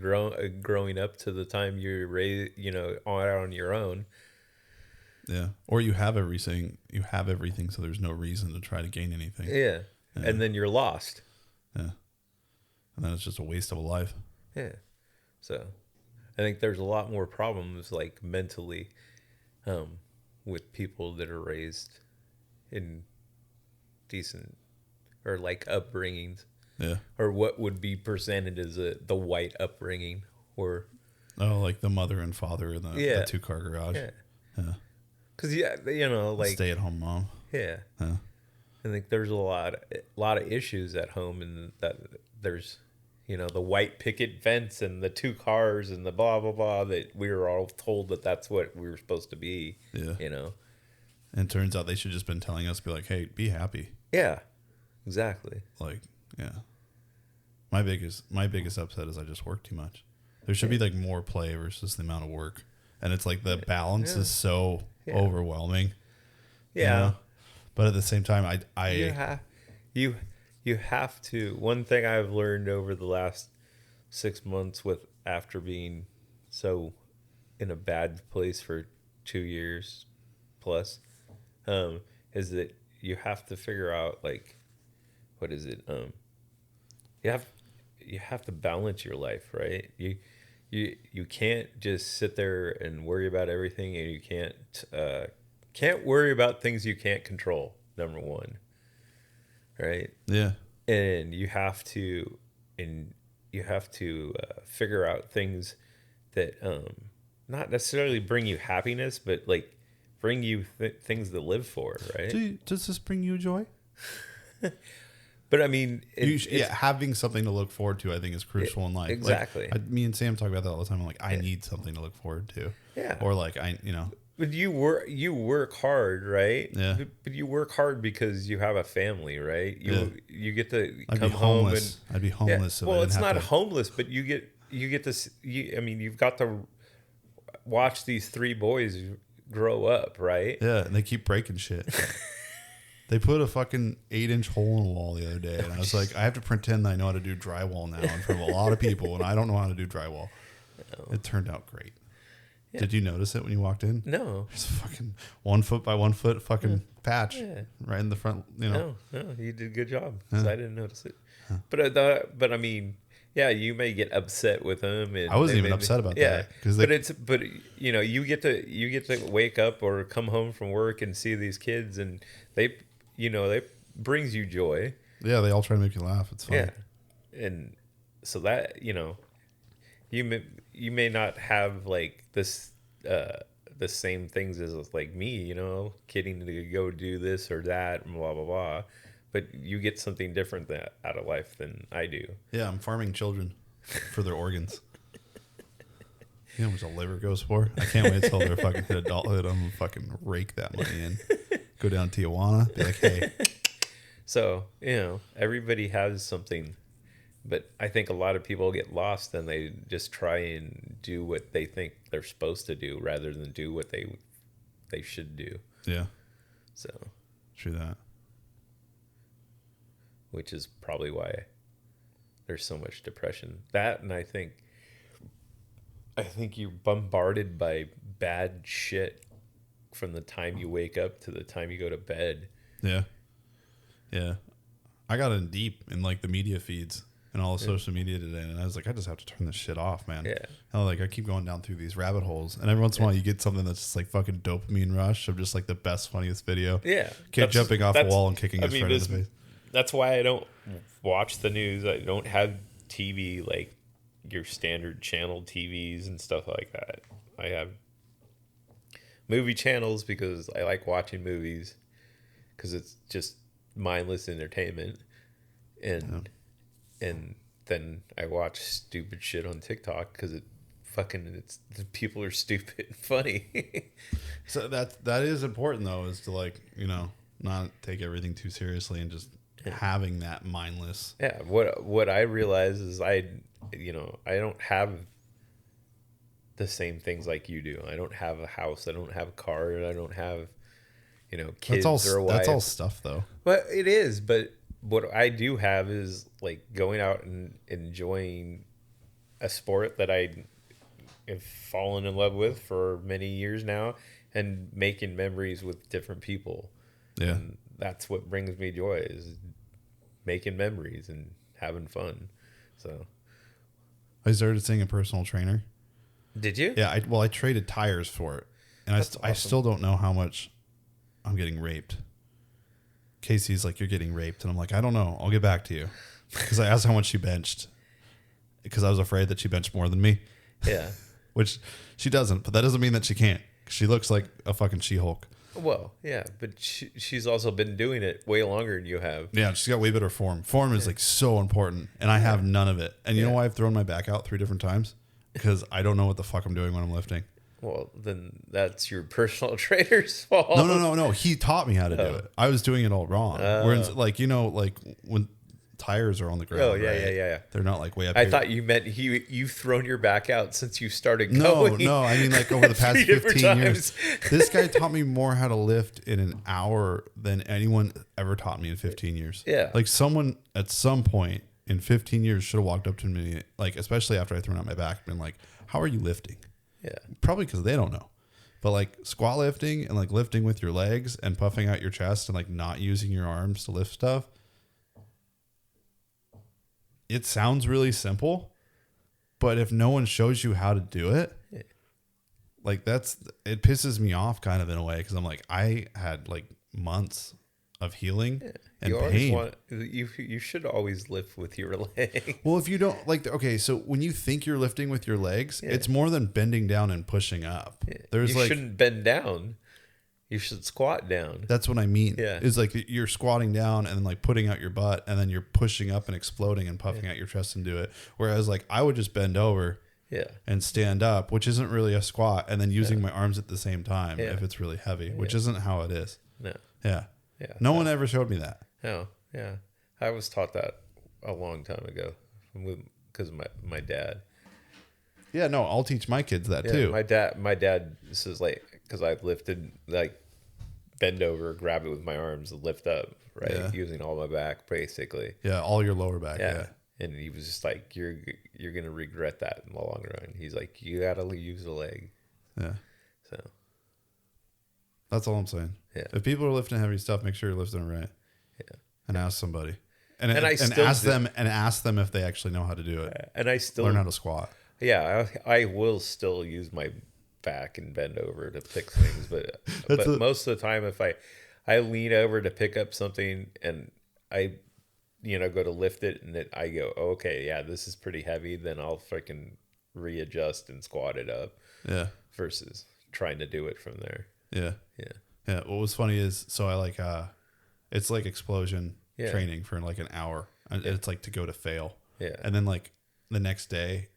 growing up to the time you're raised, on your own.
Yeah. Or you have everything, so there's no reason to try to gain anything.
Yeah. And then you're lost.
Yeah. And then it's just a waste of a life.
Yeah. So I think there's a lot more problems like mentally with people that are raised in decent or like upbringings.
Yeah.
Or what would be presented as the white upbringing or.
Oh, like the mother and father in the 2-car garage.
Yeah.
Yeah.
Because like
stay-at-home mom.
Yeah. I think there's a lot of issues at home, and that there's, the white picket fence and the 2 cars and the blah blah blah that we were all told that that's what we were supposed to be.
Yeah. And it turns out they should just been telling us, be like, hey, be happy.
Yeah. Exactly.
Like, yeah. My biggest upset is I just work too much. There should be like more play versus the amount of work, and it's like the balance is so overwhelming.
Yeah.
But at the same time,
you have to. One thing I've learned over the last 6 months after being so in a bad place for 2 years plus, is that you have to figure out like, what is it? You have to balance your life, right? You can't just sit there and worry about everything, and you can't worry about things you can't control. Number one, right?
Yeah.
And you have to figure out things that not necessarily bring you happiness, but like bring you things to live for, right?
Does this bring you joy?
But I mean,
having something to look forward to, I think, is crucial in life.
Exactly.
Like, me and Sam talk about that all the time. I'm like, I need something to look forward to.
Yeah.
Or like,
But you work hard, right?
Yeah.
But you work hard because you have a family, right? You get to
I'd
come
be
home
homeless.
and
I'd be homeless.
Well, it's not homeless, but you get this. I mean, you've got to watch these 3 boys grow up, right?
Yeah, and they keep breaking shit. They put a fucking 8-inch hole in the wall the other day, and I was like, I have to pretend that I know how to do drywall now in front of a lot of people, and I don't know how to do drywall. No. It turned out great. Yeah. Did you notice it when you walked in?
No.
There's a fucking 1 foot by 1 foot fucking patch right in the front.
No, you did a good job because I didn't notice it. Huh. But I mean, yeah, you may get upset with them. And
I wasn't even upset about that.
But you get to wake up or come home from work and see these kids, and they brings you joy.
Yeah, they all try to make you laugh. It's fun.
Yeah, and so that you may not have like this the same things as like me, kidding to go do this or that and blah blah blah, but you get something different out of life than I do.
Yeah, I'm farming children for their organs. You know how much a liver goes for? I can't wait till they're fucking hit adulthood. I'm gonna fucking rake that money in. Go down to Tijuana, be like, hey.
So, everybody has something, but I think a lot of people get lost and they just try and do what they think they're supposed to do rather than do what they should do.
Yeah.
So.
True that.
Which is probably why there's so much depression. That, and I think you're bombarded by bad shit from the time you wake up to the time you go to bed.
Yeah. Yeah. I got in deep in like the media feeds and all the social media today, and I was like, I just have to turn this shit off, man.
Yeah.
And I keep going down through these rabbit holes, and every once in a while you get something that's just like fucking dopamine rush of just like the best, funniest video.
Yeah.
Kid jumping off a wall and kicking his friend in the face.
That's why I don't watch the news. I don't have TV like your standard channel TVs and stuff like that. I have movie channels because I like watching movies because it's just mindless entertainment, and then I watch stupid shit on TikTok because people are stupid and funny.
So that is important though, is to not take everything too seriously and just having that mindless.
Yeah. What I realize is I don't have the same things like you do. I don't have a house. I don't have a car. I don't have, kids or a wife. That's all
stuff though.
But it is. But what I do have is like going out and enjoying a sport that I have fallen in love with for many years now and making memories with different people.
Yeah.
And that's what brings me joy, is making memories and having fun. So
I started seeing a personal trainer.
Did you?
Yeah. I traded tires for it, and I still don't know how much I'm getting raped. Casey's like, you're getting raped, and I'm like, I don't know. I'll get back to you, because I asked how much she benched, because I was afraid that she benched more than me.
Yeah.
Which she doesn't, but that doesn't mean that she can't. She looks like a fucking She-Hulk.
Well, yeah, but she's also been doing it way longer than you have.
Yeah, she's got way better form. Form is like so important, and I have none of it. And you know why I've thrown my back out 3 different times? Because I don't know what the fuck I'm doing when I'm lifting.
Well, then that's your personal trainer's fault.
No. He taught me how to do it. I was doing it all wrong. Whereas, when tires are on the ground.
Oh, yeah.
They're not like way up
I
here.
thought you meant you've thrown your back out since you started going.
No. I mean, like over the past 15 years. This guy taught me more how to lift in an hour than anyone ever taught me in 15 years.
Yeah.
Like someone at some point in 15 years should have walked up to me, like, especially after I threw out my back, been like, how are you lifting?
Yeah.
Probably because they don't know. But like squat lifting and like lifting with your legs and puffing out your chest and like not using your arms to lift stuff. It sounds really simple, but if no one shows you how to do it, like it pisses me off kind of in a way, because I'm like, I had like months of healing and
You always
pain.
you should always lift with your leg.
Well, if you don't okay, so when you think you're lifting with your legs, it's more than bending down and pushing up. There's
You shouldn't bend down. You should squat down.
That's what I mean.
Yeah.
It's like you're squatting down and then like putting out your butt and then you're pushing up and exploding and puffing out your chest and do it. Whereas like I would just bend over and stand up, which isn't really a squat, and then using my arms at the same time if it's really heavy, which isn't how it is.
No.
Yeah. No one ever showed me that.
Oh, yeah. I was taught that a long time ago because of my dad.
Yeah, no, I'll teach my kids that too.
My dad says like, because I lifted, like, bend over, grab it with my arms, and lift up, right?
Yeah.
Using all my back, basically.
Yeah, all your lower back. Yeah.
And he was just like, you're gonna regret that in the long run. He's like, you gotta use the leg.
Yeah.
So
that's all I'm saying.
Yeah.
If people are lifting heavy stuff, make sure you're lifting it right.
Yeah.
And ask somebody. And ask them if they actually know how to do it.
And I still
learn how to squat.
Yeah, I will still use my back and bend over to pick things, but most of the time, if I lean over to pick up something and I go to lift it and I go, oh, okay, yeah, this is pretty heavy, then I'll freaking readjust and squat it up.
Yeah.
Versus trying to do it from there.
Yeah.
Yeah.
Yeah. What was funny is, so I like, it's like explosion training for like an hour. It's like to go to fail.
Yeah.
And then like the next day,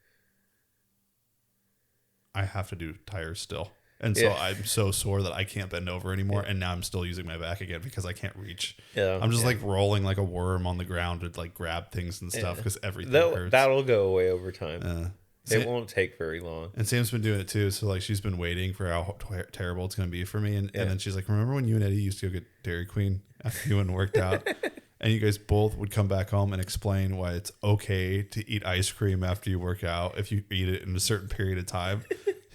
I have to do tires still. And so I'm so sore that I can't bend over anymore. And now I'm still using my back again because I can't reach. Yeah. I'm just like rolling like a worm on the ground to like grab things and stuff because everything hurts.
That'll go away over time. It won't take very long.
And Sam's been doing it too. So like she's been waiting for how terrible it's going to be for me. And then she's like, remember when you and Eddie used to go get Dairy Queen after you went and worked out? And you guys both would come back home and explain why it's okay to eat ice cream after you work out if you eat it in a certain period of time.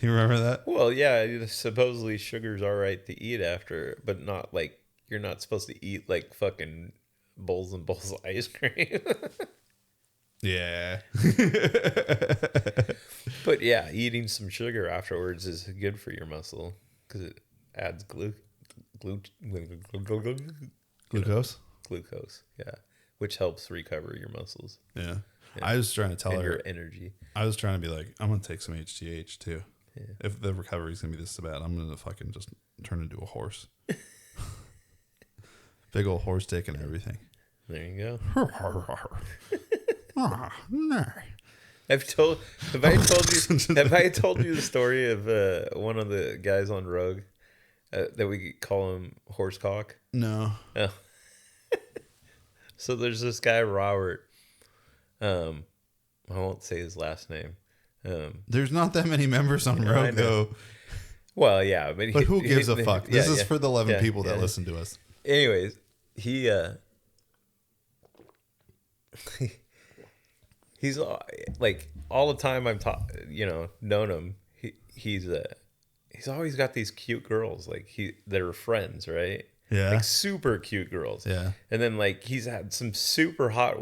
You remember that?
Well, yeah. Supposedly sugar's all right to eat after, but not like you're not supposed to eat like fucking bowls and bowls of ice cream.
Yeah.
But yeah, eating some sugar afterwards is good for your muscle because it adds glucose. Glucose, yeah, which helps recover your muscles.
Yeah. I was trying to tell her
your energy.
I was trying to be like, I'm gonna take some HGH too. Yeah. If the recovery is gonna be this bad, I'm gonna fucking just turn into a horse. Big old horse dick and everything.
There you go.
No.
Have I told you the story of one of the guys on Rogue that we call him Horsecock?
No.
Oh. So there's this guy Robert. I won't say his last name.
There's not that many members on Rogue though.
Well, yeah, but
who gives a fuck? This is for the 11 people that listen to us.
Anyways, he's like all the time known him. He's always got these cute girls that are friends, right?
Yeah,
like super cute girls. Yeah, and then like he's had some super hot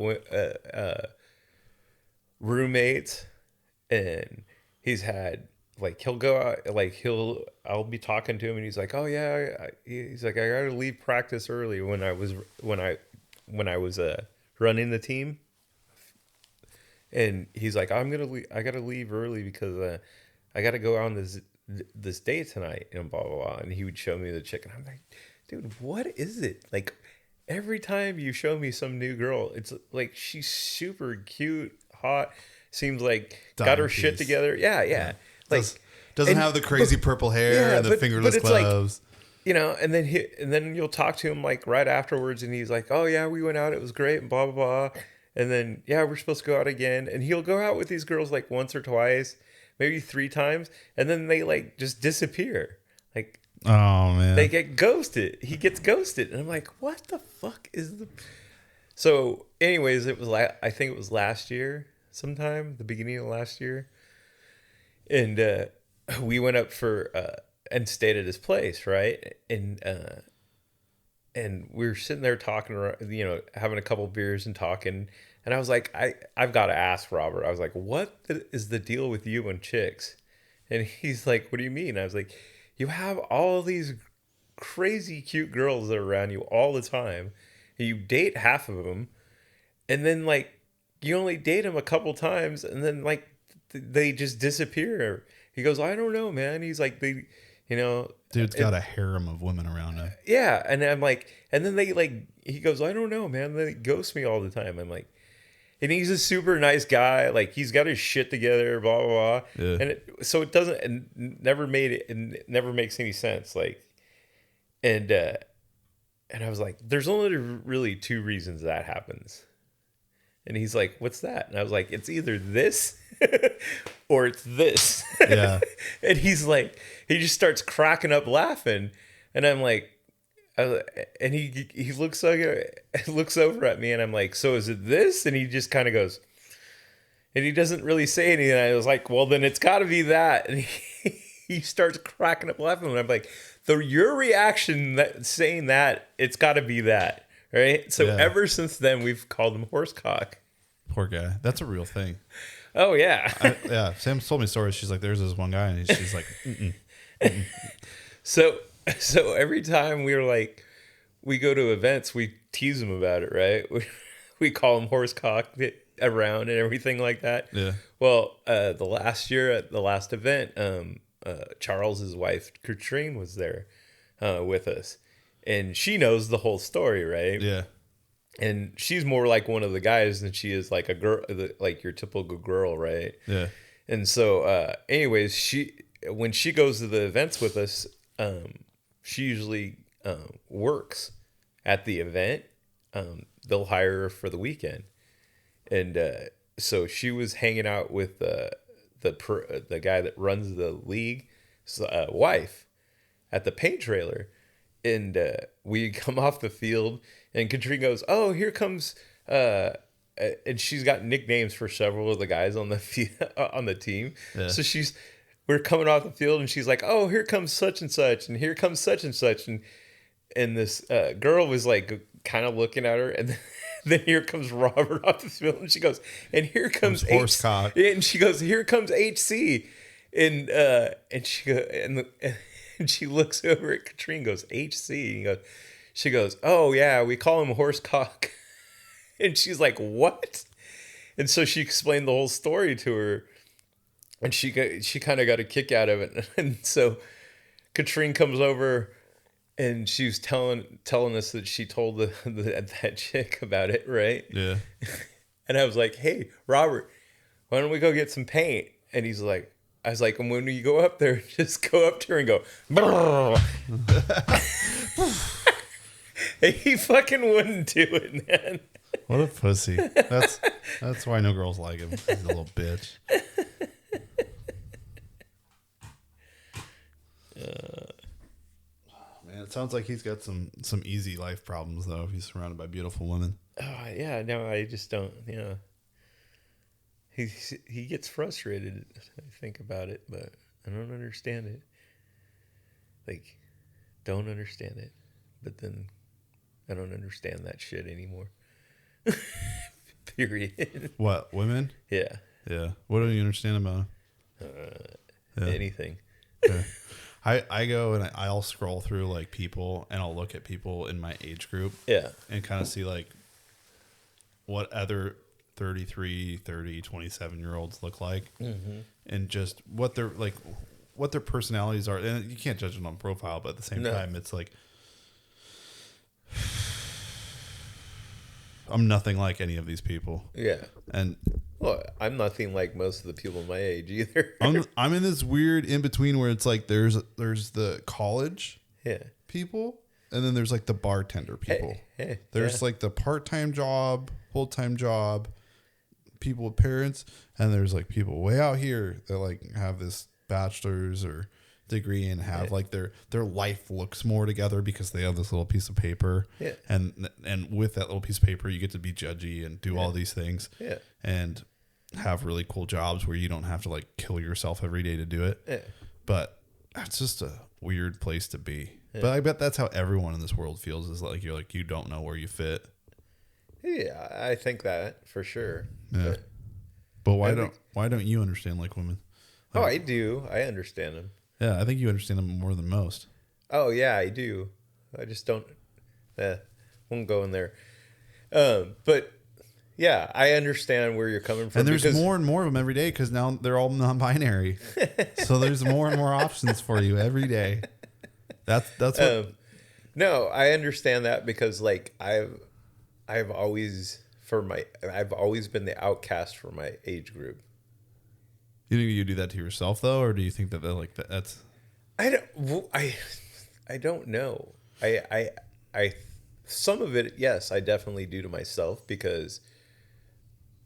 roommates, and he's had like he'll go out I'll be talking to him and he's like, oh yeah, he's like, I gotta leave practice early when I was running the team. And he's like, I gotta leave early because I gotta go on this date tonight and blah blah blah. And he would show me the chick, and I'm like, dude, what is it? Like every time you show me some new girl, it's like she's super cute, hot, seems like got her shit together. Yeah. Like
doesn't have the crazy purple hair and the fingerless gloves.
Like, and then you'll talk to him like right afterwards, and he's like, oh yeah, we went out, it was great, and blah blah blah. And then, we're supposed to go out again. And he'll go out with these girls like once or twice, maybe 3 times. And then they like just disappear. Like,
oh man,
they get ghosted. He gets ghosted. And I'm like, what the fuck is the... So anyways, I think it was last year sometime, the beginning of last year. And we went up and stayed at his place, right? And we were sitting there talking, having a couple beers and talking. And I was like, I've got to ask Robert. I was like, what is the deal with you and chicks? And he's like, what do you mean? I was like, you have all these crazy cute girls that are around you all the time. And you date half of them, and then like you only date them a couple times, and then like they just disappear. He goes, I don't know, man. He's like,
dude's got a harem of women around him.
Yeah, and I'm like, and then they like, he goes, I don't know, man. They ghost me all the time. I'm like, and he's a super nice guy. Like he's got his shit together, blah blah blah.
Yeah.
And so it doesn't, and never made it, and it never makes any sense. Like, and I was like, there's only really two reasons that happens. And he's like, what's that? And I was like, it's either this or it's this.
Yeah.
And he's like, he just starts cracking up laughing. And I'm like, and he looks over at me, and I'm like, so is it this? And he just kind of goes, and he doesn't really say anything. And I was like, well, then it's got to be that. And he starts cracking up laughing. And I'm like, your reaction saying that, it's got to be that. Right. So ever since then, we've called him Horsecock.
Poor guy. That's a real thing.
Oh, yeah.
Yeah. Sam told me stories. She's like, there's this one guy, and she's like, mm-mm.
So every time we go to events, we tease him about it, right? We call him Horsecock around and everything like that.
Yeah.
Well, the last year at the last event, Charles's wife, Katrine, was there with us. And she knows the whole story, right?
Yeah.
And she's more like one of the guys than she is like a girl, like your typical girl, right?
Yeah.
And so, anyways, when she goes to the events with us, she usually works at the event. They'll hire her for the weekend, and so she was hanging out with the guy that runs the league's wife at the paint trailer. And we come off the field, and Katrine goes, "Oh, here comes," and she's got nicknames for several of the guys on the team. Yeah. So we're coming off the field, and she's like, "Oh, here comes such and such, and here comes such and such," and this girl was like kind of looking at her, and then here comes Robert off the field, and she goes, "And here comes
Horsecock,"
and she goes, "Here comes HC," and she goes, and she looks over at Katrine and goes, HC. And she goes, oh, yeah, we call him Horsecock. And she's like, what? And so she explained the whole story to her. And she kind of got a kick out of it. And so Katrine comes over, and she was telling us that she told that chick about it, right?
Yeah.
And I was like, hey, Robert, why don't we go get some paint? And he's like, I was like, and when you go up there, just go up to her and go, and he fucking wouldn't do it, man.
What a pussy. That's why no girls like him. He's a little bitch. Man, it sounds like he's got some easy life problems, though. He's surrounded by beautiful women.
Oh, yeah, no, I just don't, He gets frustrated, I think, about it, but I don't understand it. Like, don't understand it. But then I don't understand that shit anymore. Period.
What, women?
Yeah.
Yeah. What don't you understand about them?
Anything.
Yeah. I go and I'll scroll through like people, and I'll look at people in my age group. Yeah. And kind of see like what other 33, 30, 27-year-olds look like, and just what their personalities are. And you can't judge them on profile, but at the same time, it's like I'm nothing like any of these people. Yeah. And
well, I'm nothing like most of the people my age either.
I'm in this weird in between where it's like there's the college people, and then there's like the bartender people. There's like the part-time job, full-time job, people with parents, and there's like people way out here that like have this bachelor's or degree and have like their life looks more together because they have this little piece of paper. Yeah. And with that little piece of paper, you get to be judgy and do all these things. Yeah. And have really cool jobs where you don't have to like kill yourself every day to do it. Yeah. But that's just a weird place to be. Yeah. But I bet that's how everyone in this world feels, is like you don't know where you fit.
Yeah, I think that for sure.
Yeah. But why don't you understand like women? Like,
I do. I understand them.
Yeah, I think you understand them more than most.
Oh yeah, I do. I just don't. Won't go in there. But yeah, I understand where you're coming from.
And there's more and more of them every day because now they're all non-binary. So there's more and more options for you every day. That's what.
No, I understand that because like I've always been the outcast for my age group.
You think you do that to yourself though, or do you think that they're like that's?
I don't know. I some of it, yes, I definitely do to myself because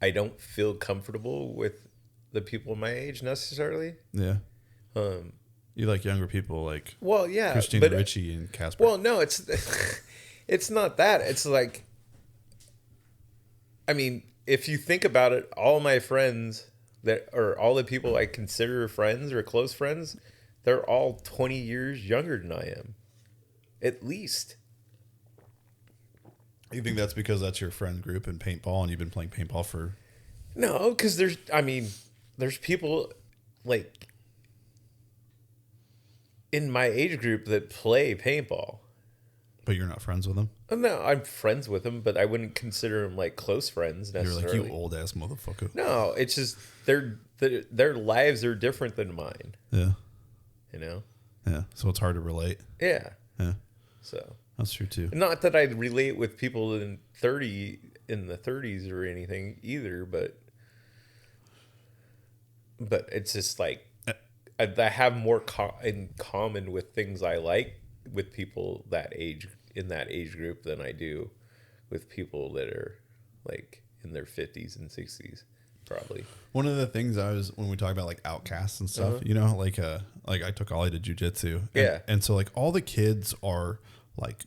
I don't feel comfortable with the people my age necessarily.
Yeah. You like younger people like
yeah,
Christina Ricci and Casper.
Well, no, it's it's not that. It's like, I mean, if you think about it, all my friends all the people I consider friends or close friends, they're all 20 years younger than I am. At least.
You think that's because that's your friend group in paintball and you've been playing paintball for...
No, because there's people like in my age group that play paintball.
But you're not friends with them?
No, I'm friends with them, but I wouldn't consider them like close friends necessarily.
You're like, you old ass motherfucker.
No, it's just their lives are different than mine.
Yeah.
You know?
Yeah. So it's hard to relate.
Yeah.
Yeah.
So
that's true too.
Not that I relate with people in the 30s or anything either, but it's just like I have more in common with things I like with people that age in that age group than I do with people that are like in their 50s and 60s. Probably.
One of the things when we talk about like outcasts and stuff, you know, like I took Ollie to jujitsu.
Yeah.
And so like all the kids are like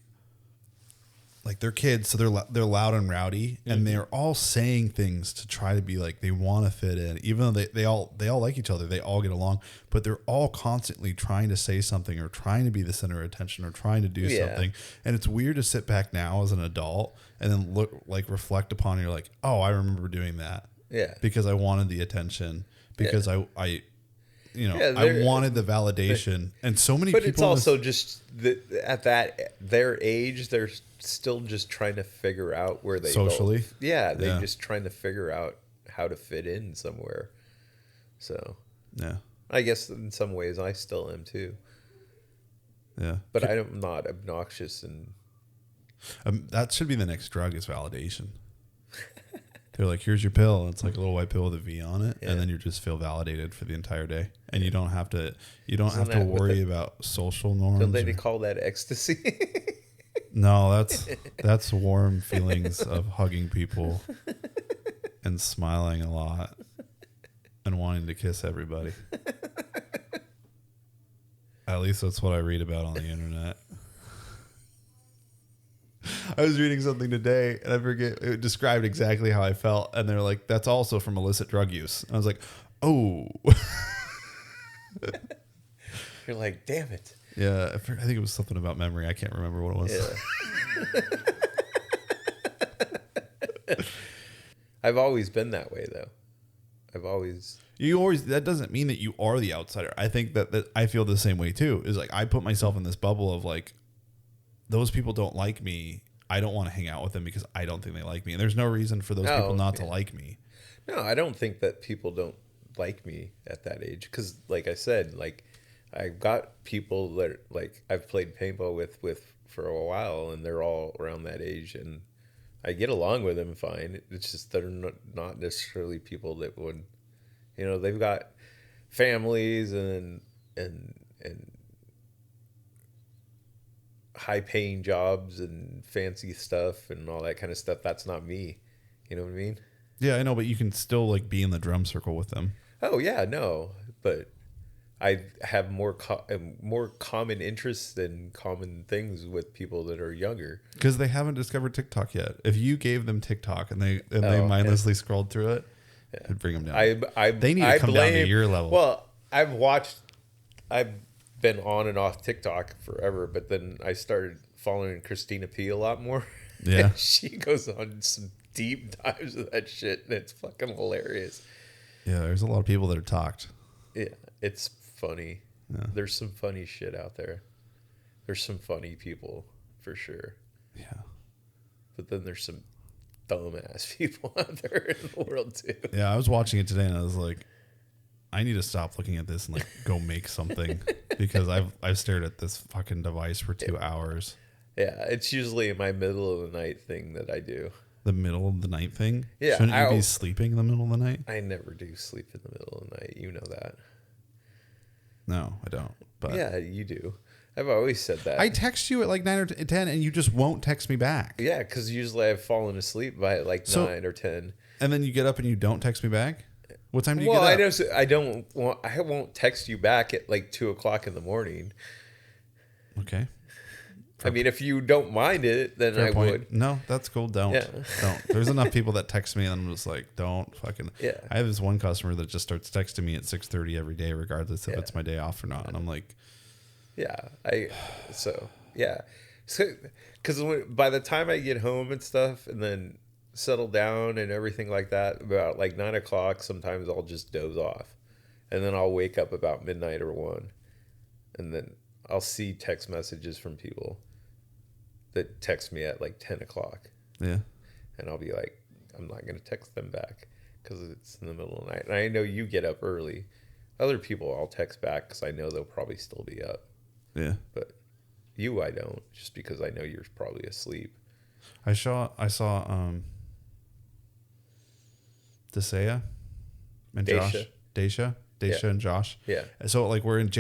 they're kids, so they're loud and rowdy, and they're all saying things to try to be like they want to fit in, even though they all like each other, they all get along, but they're all constantly trying to say something or trying to be the center of attention or trying to do something. And it's weird to sit back now as an adult and then reflect upon it. You're like, oh, I remember doing that. Yeah. Because I wanted the attention. Because I wanted the validation. And so many people. But
it's also just at their age, they're still just trying to figure out where they
socially.
Go. Yeah. They're just trying to figure out how to fit in somewhere. So. Yeah. I guess in some ways I still am too. Yeah. But I'm not obnoxious and.
That should be the next drug is validation. They're like, here's your pill. And it's like a little white pill with a V on it. Yeah. And then you just feel validated for the entire day. And you don't have to worry about social norms.
Don't they call that ecstasy?
No, that's warm feelings of hugging people and smiling a lot and wanting to kiss everybody. At least that's what I read about on the internet. I was reading something today, and I forget, it described exactly how I felt, and they're like, that's also from illicit drug use. And I was like, oh.
You're like, damn it.
Yeah, I think it was something about memory. I can't remember what it was.
Yeah. I've always been that way, though.
That doesn't mean that you are the outsider. I think that I feel the same way, too. Is like, I put myself in this bubble of like, those people don't like me. I don't want to hang out with them because I don't think they like me. And there's no reason for those people not to like me.
No, I don't think that people don't like me at that age. Because like I said, like I've got people that like I've played paintball with for a while and they're all around that age. And I get along with them fine. It's just they're not necessarily people that would, they've got families and high-paying jobs and fancy stuff and all that kind of stuff. That's not me. You know what I mean?
Yeah, I know, but you can still like be in the drum circle with them.
Oh yeah, no, but I have more common interests than common things with people that are younger
because they haven't discovered TikTok yet. If you gave them TikTok and they mindlessly scrolled through it, it'd bring them down. They need to come down to your level.
Well, I've been on and off TikTok forever, but then I started following Christina P a lot more. Yeah. And she goes on some deep dives of that shit, and it's fucking hilarious.
Yeah, there's a lot of people that are talked.
Yeah, it's funny. Yeah. There's some funny shit out there. There's some funny people for sure.
Yeah.
But then there's some dumbass people out there in the world too.
Yeah, I was watching it today and I was like, I need to stop looking at this and like go make something because I've stared at this fucking device for 2 hours.
Yeah, it's usually my middle of the night thing that I do.
The middle of the night thing?
Yeah.
Shouldn't you be sleeping in the middle of the night?
I never do sleep in the middle of the night. You know that.
No, I don't. But
yeah, you do. I've always said that.
I text you at like 9 or 10 and you just won't text me back.
Yeah, because usually I've fallen asleep by like 9 or 10.
And then you get up and you don't text me back? What time do you
Well,
get up?
I won't text you back at like 2 o'clock in the morning.
Okay.
I mean, if you don't mind it, then
Fair
I
point.
would.
No, that's cool. Don't.
Yeah.
Don't. There's enough people that text me and I'm just like, don't fucking.
Yeah.
I have this one customer that just starts texting me at 6:30 every day, regardless if it's my day off or not. And I'm like,
Yeah. So, because by the time I get home and stuff and then settle down and everything like that, about like 9 o'clock, sometimes I'll just doze off. And then I'll wake up about midnight or 1. And then I'll see text messages from people that text me at like 10 o'clock.
yeah.
And I'll be like, I'm not going to text them back because it's in the middle of the night. And I know you get up early. Other people I'll text back because I know they'll probably still be up.
Yeah.
But you, I don't, just because I know you're probably asleep.
I saw Desea and Josh. Daisha and Josh.
Yeah.
So like I'm in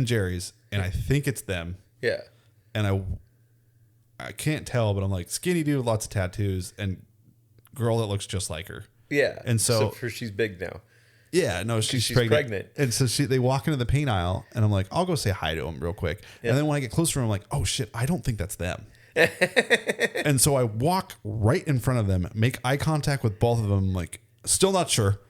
Jerry's and I think it's them.
Yeah.
And I can't tell, but I'm like skinny dude with lots of tattoos and girl that looks just like her.
Yeah.
And so
she's big now.
Yeah, no, she's pregnant. And so they walk into the paint aisle and I'm like, I'll go say hi to them real quick. Yeah. And then when I get closer, I'm like, oh shit, I don't think that's them. And so I walk right in front of them, make eye contact with both of them, like still not sure.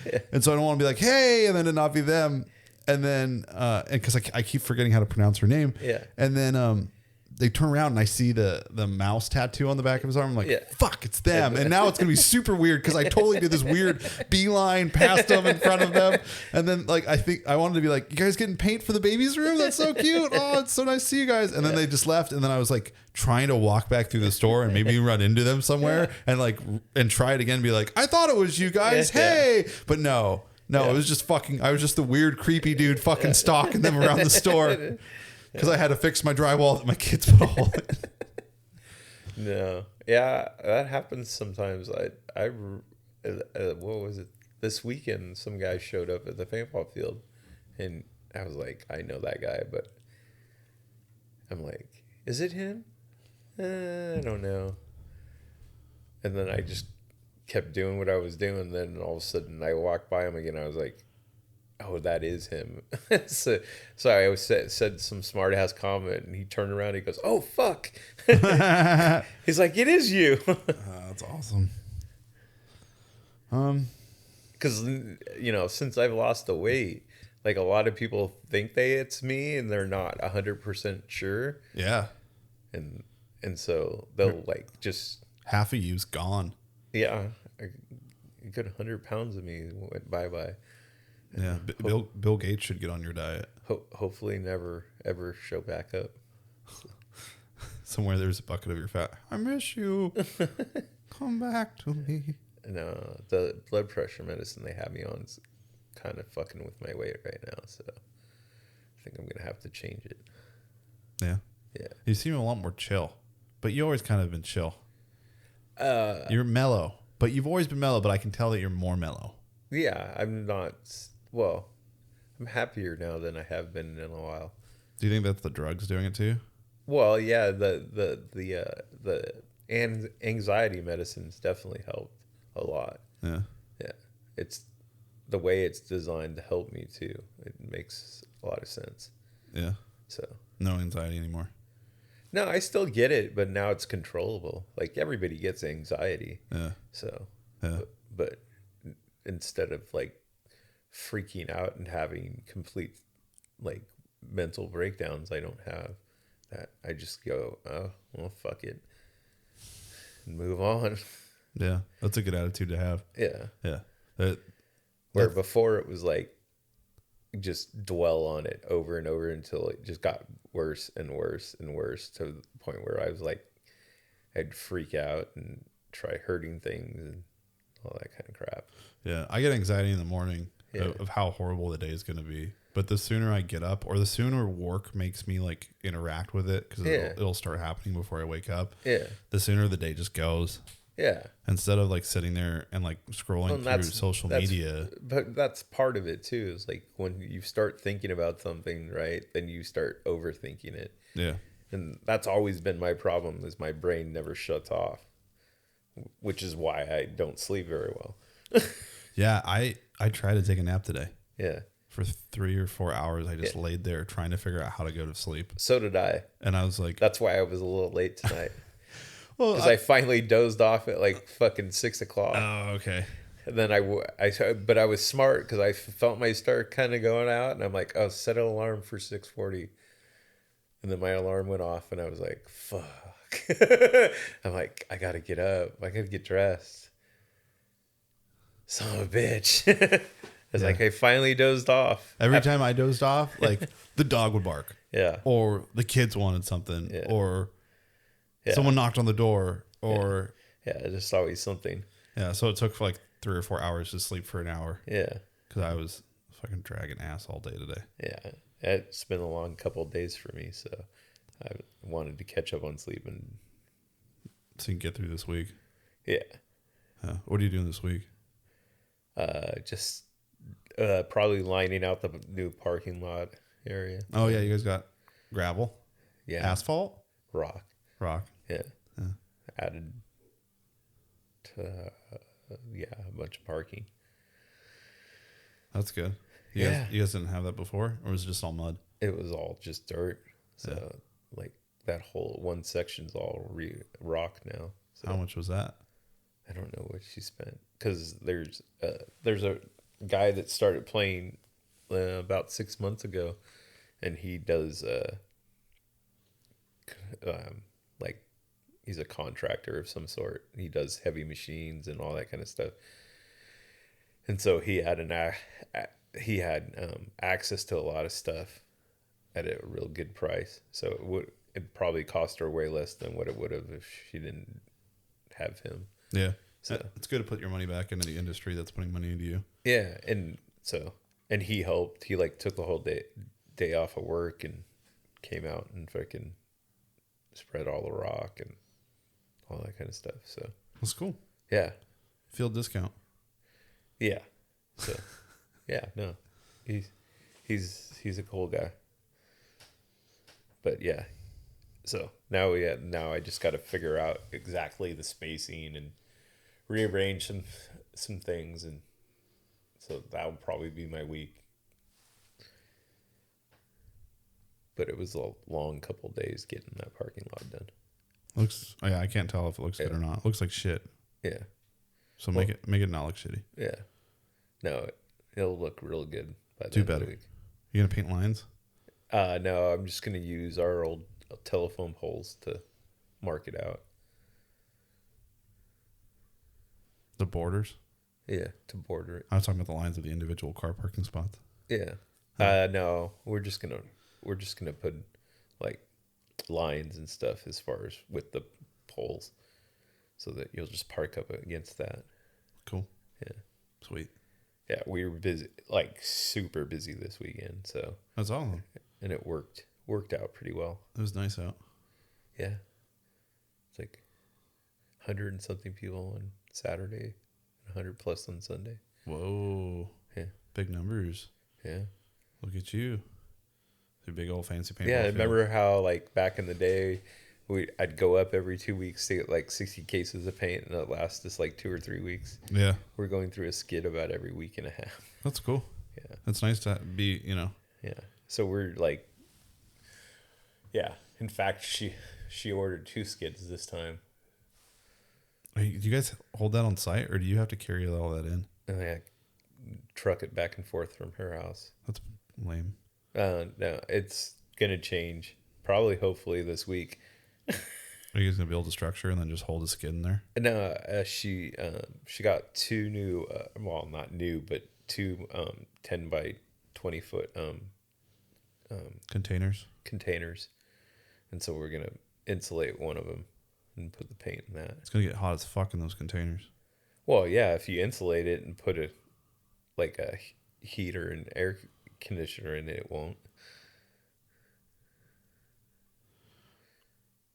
Yeah. And so I don't want to be like, hey, and then it not be them. And then, and because I keep forgetting how to pronounce her name.
Yeah.
And then they turn around and I see the mouse tattoo on the back of his arm. I'm like, fuck, it's them. And now it's going to be super weird because I totally did this weird beeline past them in front of them. And then like, I think I wanted to be like, you guys getting paint for the baby's room? That's so cute. Oh, it's so nice to see you guys. And then they just left. And then I was like trying to walk back through the store and maybe run into them somewhere and try it again and be like, I thought it was you guys. Hey, but no, it was just I was just the weird, creepy dude fucking stalking them around the store. Because I had to fix my drywall that my kids put a hole in.
No. Yeah, that happens sometimes. What was it? This weekend, some guy showed up at the paintball field. And I was like, I know that guy. But I'm like, is it him? I don't know. And then I just kept doing what I was doing. Then all of a sudden, I walked by him again. I was like, oh, that is him. so I said some smart ass comment, and he turned around and he goes, oh, fuck. He's like, it is you.
That's awesome.
Because, since I've lost the weight, like a lot of people think it's me and they're not 100% sure.
Yeah.
And so they'll like just.
Half of you's gone.
Yeah. A good 100 pounds of me went bye-bye.
Yeah, Bill Gates should get on your diet.
Hopefully never, ever show back up.
Somewhere there's a bucket of your fat. I miss you. Come back to me.
No, the blood pressure medicine they have me on is kind of fucking with my weight right now. So I think I'm going to have to change it.
Yeah.
Yeah.
You seem a lot more chill, but you always kind of been chill. You're mellow, but you've always been mellow, but I can tell that you're more mellow.
Yeah, I'm not... Well, I'm happier now than I have been in a while.
Do you think that's the drugs doing it to you?
Well, yeah, the anxiety medicines definitely helped a lot.
Yeah.
Yeah. It's the way it's designed to help me too. It makes a lot of sense.
Yeah.
So
no anxiety anymore.
No, I still get it, but now it's controllable. Like everybody gets anxiety.
Yeah.
So
yeah.
But instead of like freaking out and having complete like mental breakdowns, I don't have that. I just go, oh, well, fuck it, and move on.
Yeah, that's a good attitude to have.
Yeah.
Yeah.
Where before it was like, just dwell on it over and over until it just got worse and worse and worse to the point where I was like, I'd freak out and try hurting things and all that kind of crap.
Yeah, I get anxiety in the morning
Yeah.
of how horrible the day is going to be. But the sooner I get up, or the sooner work makes me like interact with it, because it'll start happening before I wake up.
Yeah.
The sooner the day just goes.
Yeah.
Instead of like sitting there and like scrolling through social media.
But that's part of it too. Is like when you start thinking about something, right? Then you start overthinking it.
Yeah.
And that's always been my problem, is my brain never shuts off, which is why I don't sleep very well.
Yeah. I tried to take a nap today.
Yeah.
For 3 or 4 hours, I just laid there trying to figure out how to go to sleep.
So did I.
And I was like,
that's why I was a little late tonight.
well,
because I finally dozed off at like fucking 6 o'clock.
Oh, okay.
And then but I was smart because I felt my start kind of going out, and I'm like, oh, set an alarm for 6:40. And then my alarm went off, and I was like, fuck. I'm like, I gotta get up. I gotta get dressed. Son of a bitch. I was like, I finally dozed off.
Every time I dozed off, like the dog would bark.
Yeah.
Or the kids wanted something. Yeah. Or someone knocked on the door. Or
yeah, just always something.
Yeah. So it took for like 3 or 4 hours to sleep for an hour.
Yeah.
Because I was fucking dragging ass all day today.
Yeah. It's been a long couple of days for me, so I wanted to catch up on sleep and
so you can get through this week.
Yeah.
What are you doing this week?
Just probably lining out the new parking lot area.
Oh yeah, you guys got gravel.
Yeah.
Asphalt.
Rock. Yeah. Added to a bunch of parking.
That's good. You guys didn't have that before, or was it just all mud? It
was all just dirt. So like that whole one section's all rock now. So
how much was that?
I don't know what she spent, because there's a guy that started playing about 6 months ago, and he does like he's a contractor of some sort. He does heavy machines and all that kind of stuff. And so he had access to a lot of stuff at a real good price. So it probably cost her way less than what it would have if she didn't have him.
Yeah. So it's good to put your money back into the industry that's putting money into you.
Yeah. And he helped. He like took the whole day off of work and came out and fucking spread all the rock and all that kind of stuff. So
that's cool.
Yeah.
Field discount.
Yeah. So yeah, no. He's a cool guy. But yeah. So now I just got to figure out exactly the spacing and rearrange some things, and so that would probably be my week. But it was a long couple of days getting that parking lot done.
I can't tell if it looks good or not. It looks like shit.
Yeah.
So make it not look shitty.
Yeah. No, it'll look real good by the
end
of the week.
You gonna paint lines?
No, I'm just gonna use our old telephone poles to mark it out.
The borders?
Yeah, to border it.
I was talking about the lines of the individual car parking spots.
Yeah. No, we're just gonna put like lines and stuff as far as with the poles, so that you'll just park up against that.
Cool.
Yeah.
Sweet.
Yeah, we were busy, like super busy this weekend. So
that's awesome.
And it worked out pretty well.
It was nice out.
Yeah. It's like 100 and something people on Saturday, 100 plus on Sunday.
Whoa.
Yeah.
Big numbers.
Yeah.
Look at you. The big old fancy paintball.
Yeah, I remember how like back in the day, I'd go up every 2 weeks to get like 60 cases of paint, and it lasts us like 2 or 3 weeks.
Yeah.
We're going through a skid about every week and a half.
That's cool.
Yeah.
It's nice to be,
Yeah. So we're like, yeah. In fact, she ordered 2 skids this time.
Do you guys hold that on site, or do you have to carry all that in?
And I truck it back and forth from her house.
That's lame.
No, it's gonna change. Probably, hopefully this week.
Are you guys gonna build a structure and then just hold a skid in there?
No, she got 2 new, well, not new, but 2 10 by 20-foot
Containers.
and so we're gonna insulate one of them and put the paint in that.
It's gonna get hot as fuck in those containers.
Well, yeah, if you insulate it and put a heater and air conditioner in it, it won't.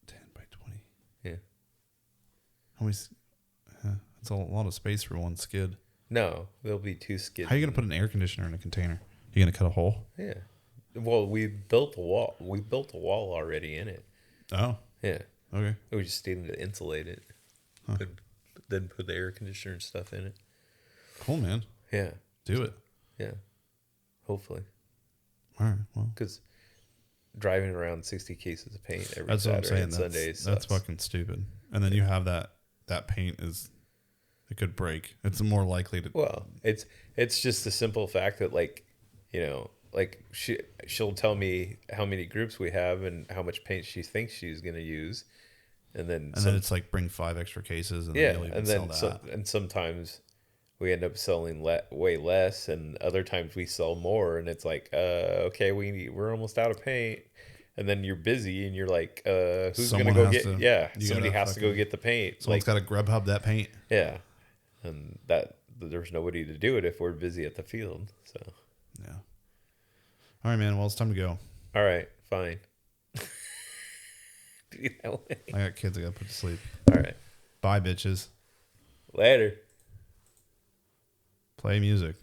10 by 20.
Yeah.
How many? That's a lot of space for one skid.
No, there'll be 2 skids.
How are you gonna put an air conditioner in a container? You gonna cut a hole?
Yeah. Well, we built a wall. We built a wall already in it.
Oh.
Yeah.
Okay.
We just needed to insulate it.
Huh.
Then put the air conditioner and stuff in it.
Cool, man.
Yeah.
Do it.
Yeah. Hopefully.
All right. Well,
because driving around 60 cases of paint every
that's what I'm
Saturday
saying.
and Sunday
That's fucking stupid. And then you have that paint it could break. It's more likely to.
Well, it's just the simple fact that she'll tell me how many groups we have and how much paint she thinks she's going to use. And then
it's like bring 5 extra cases and
yeah,
then you'll even
and then
sell that.
and sometimes we end up selling way less, and other times we sell more, and it's like, okay, we're almost out of paint, and then you're busy, and you're like, who's gonna go get? Somebody has to go get the paint.
Someone's got to Grubhub that paint.
Yeah, and there's nobody to do it if we're busy at the field. So
yeah. All right, man. Well, it's time to go.
All right, fine. Be that way.
I got kids I got to put to sleep.
All right.
Bye, bitches.
Later.
Play music.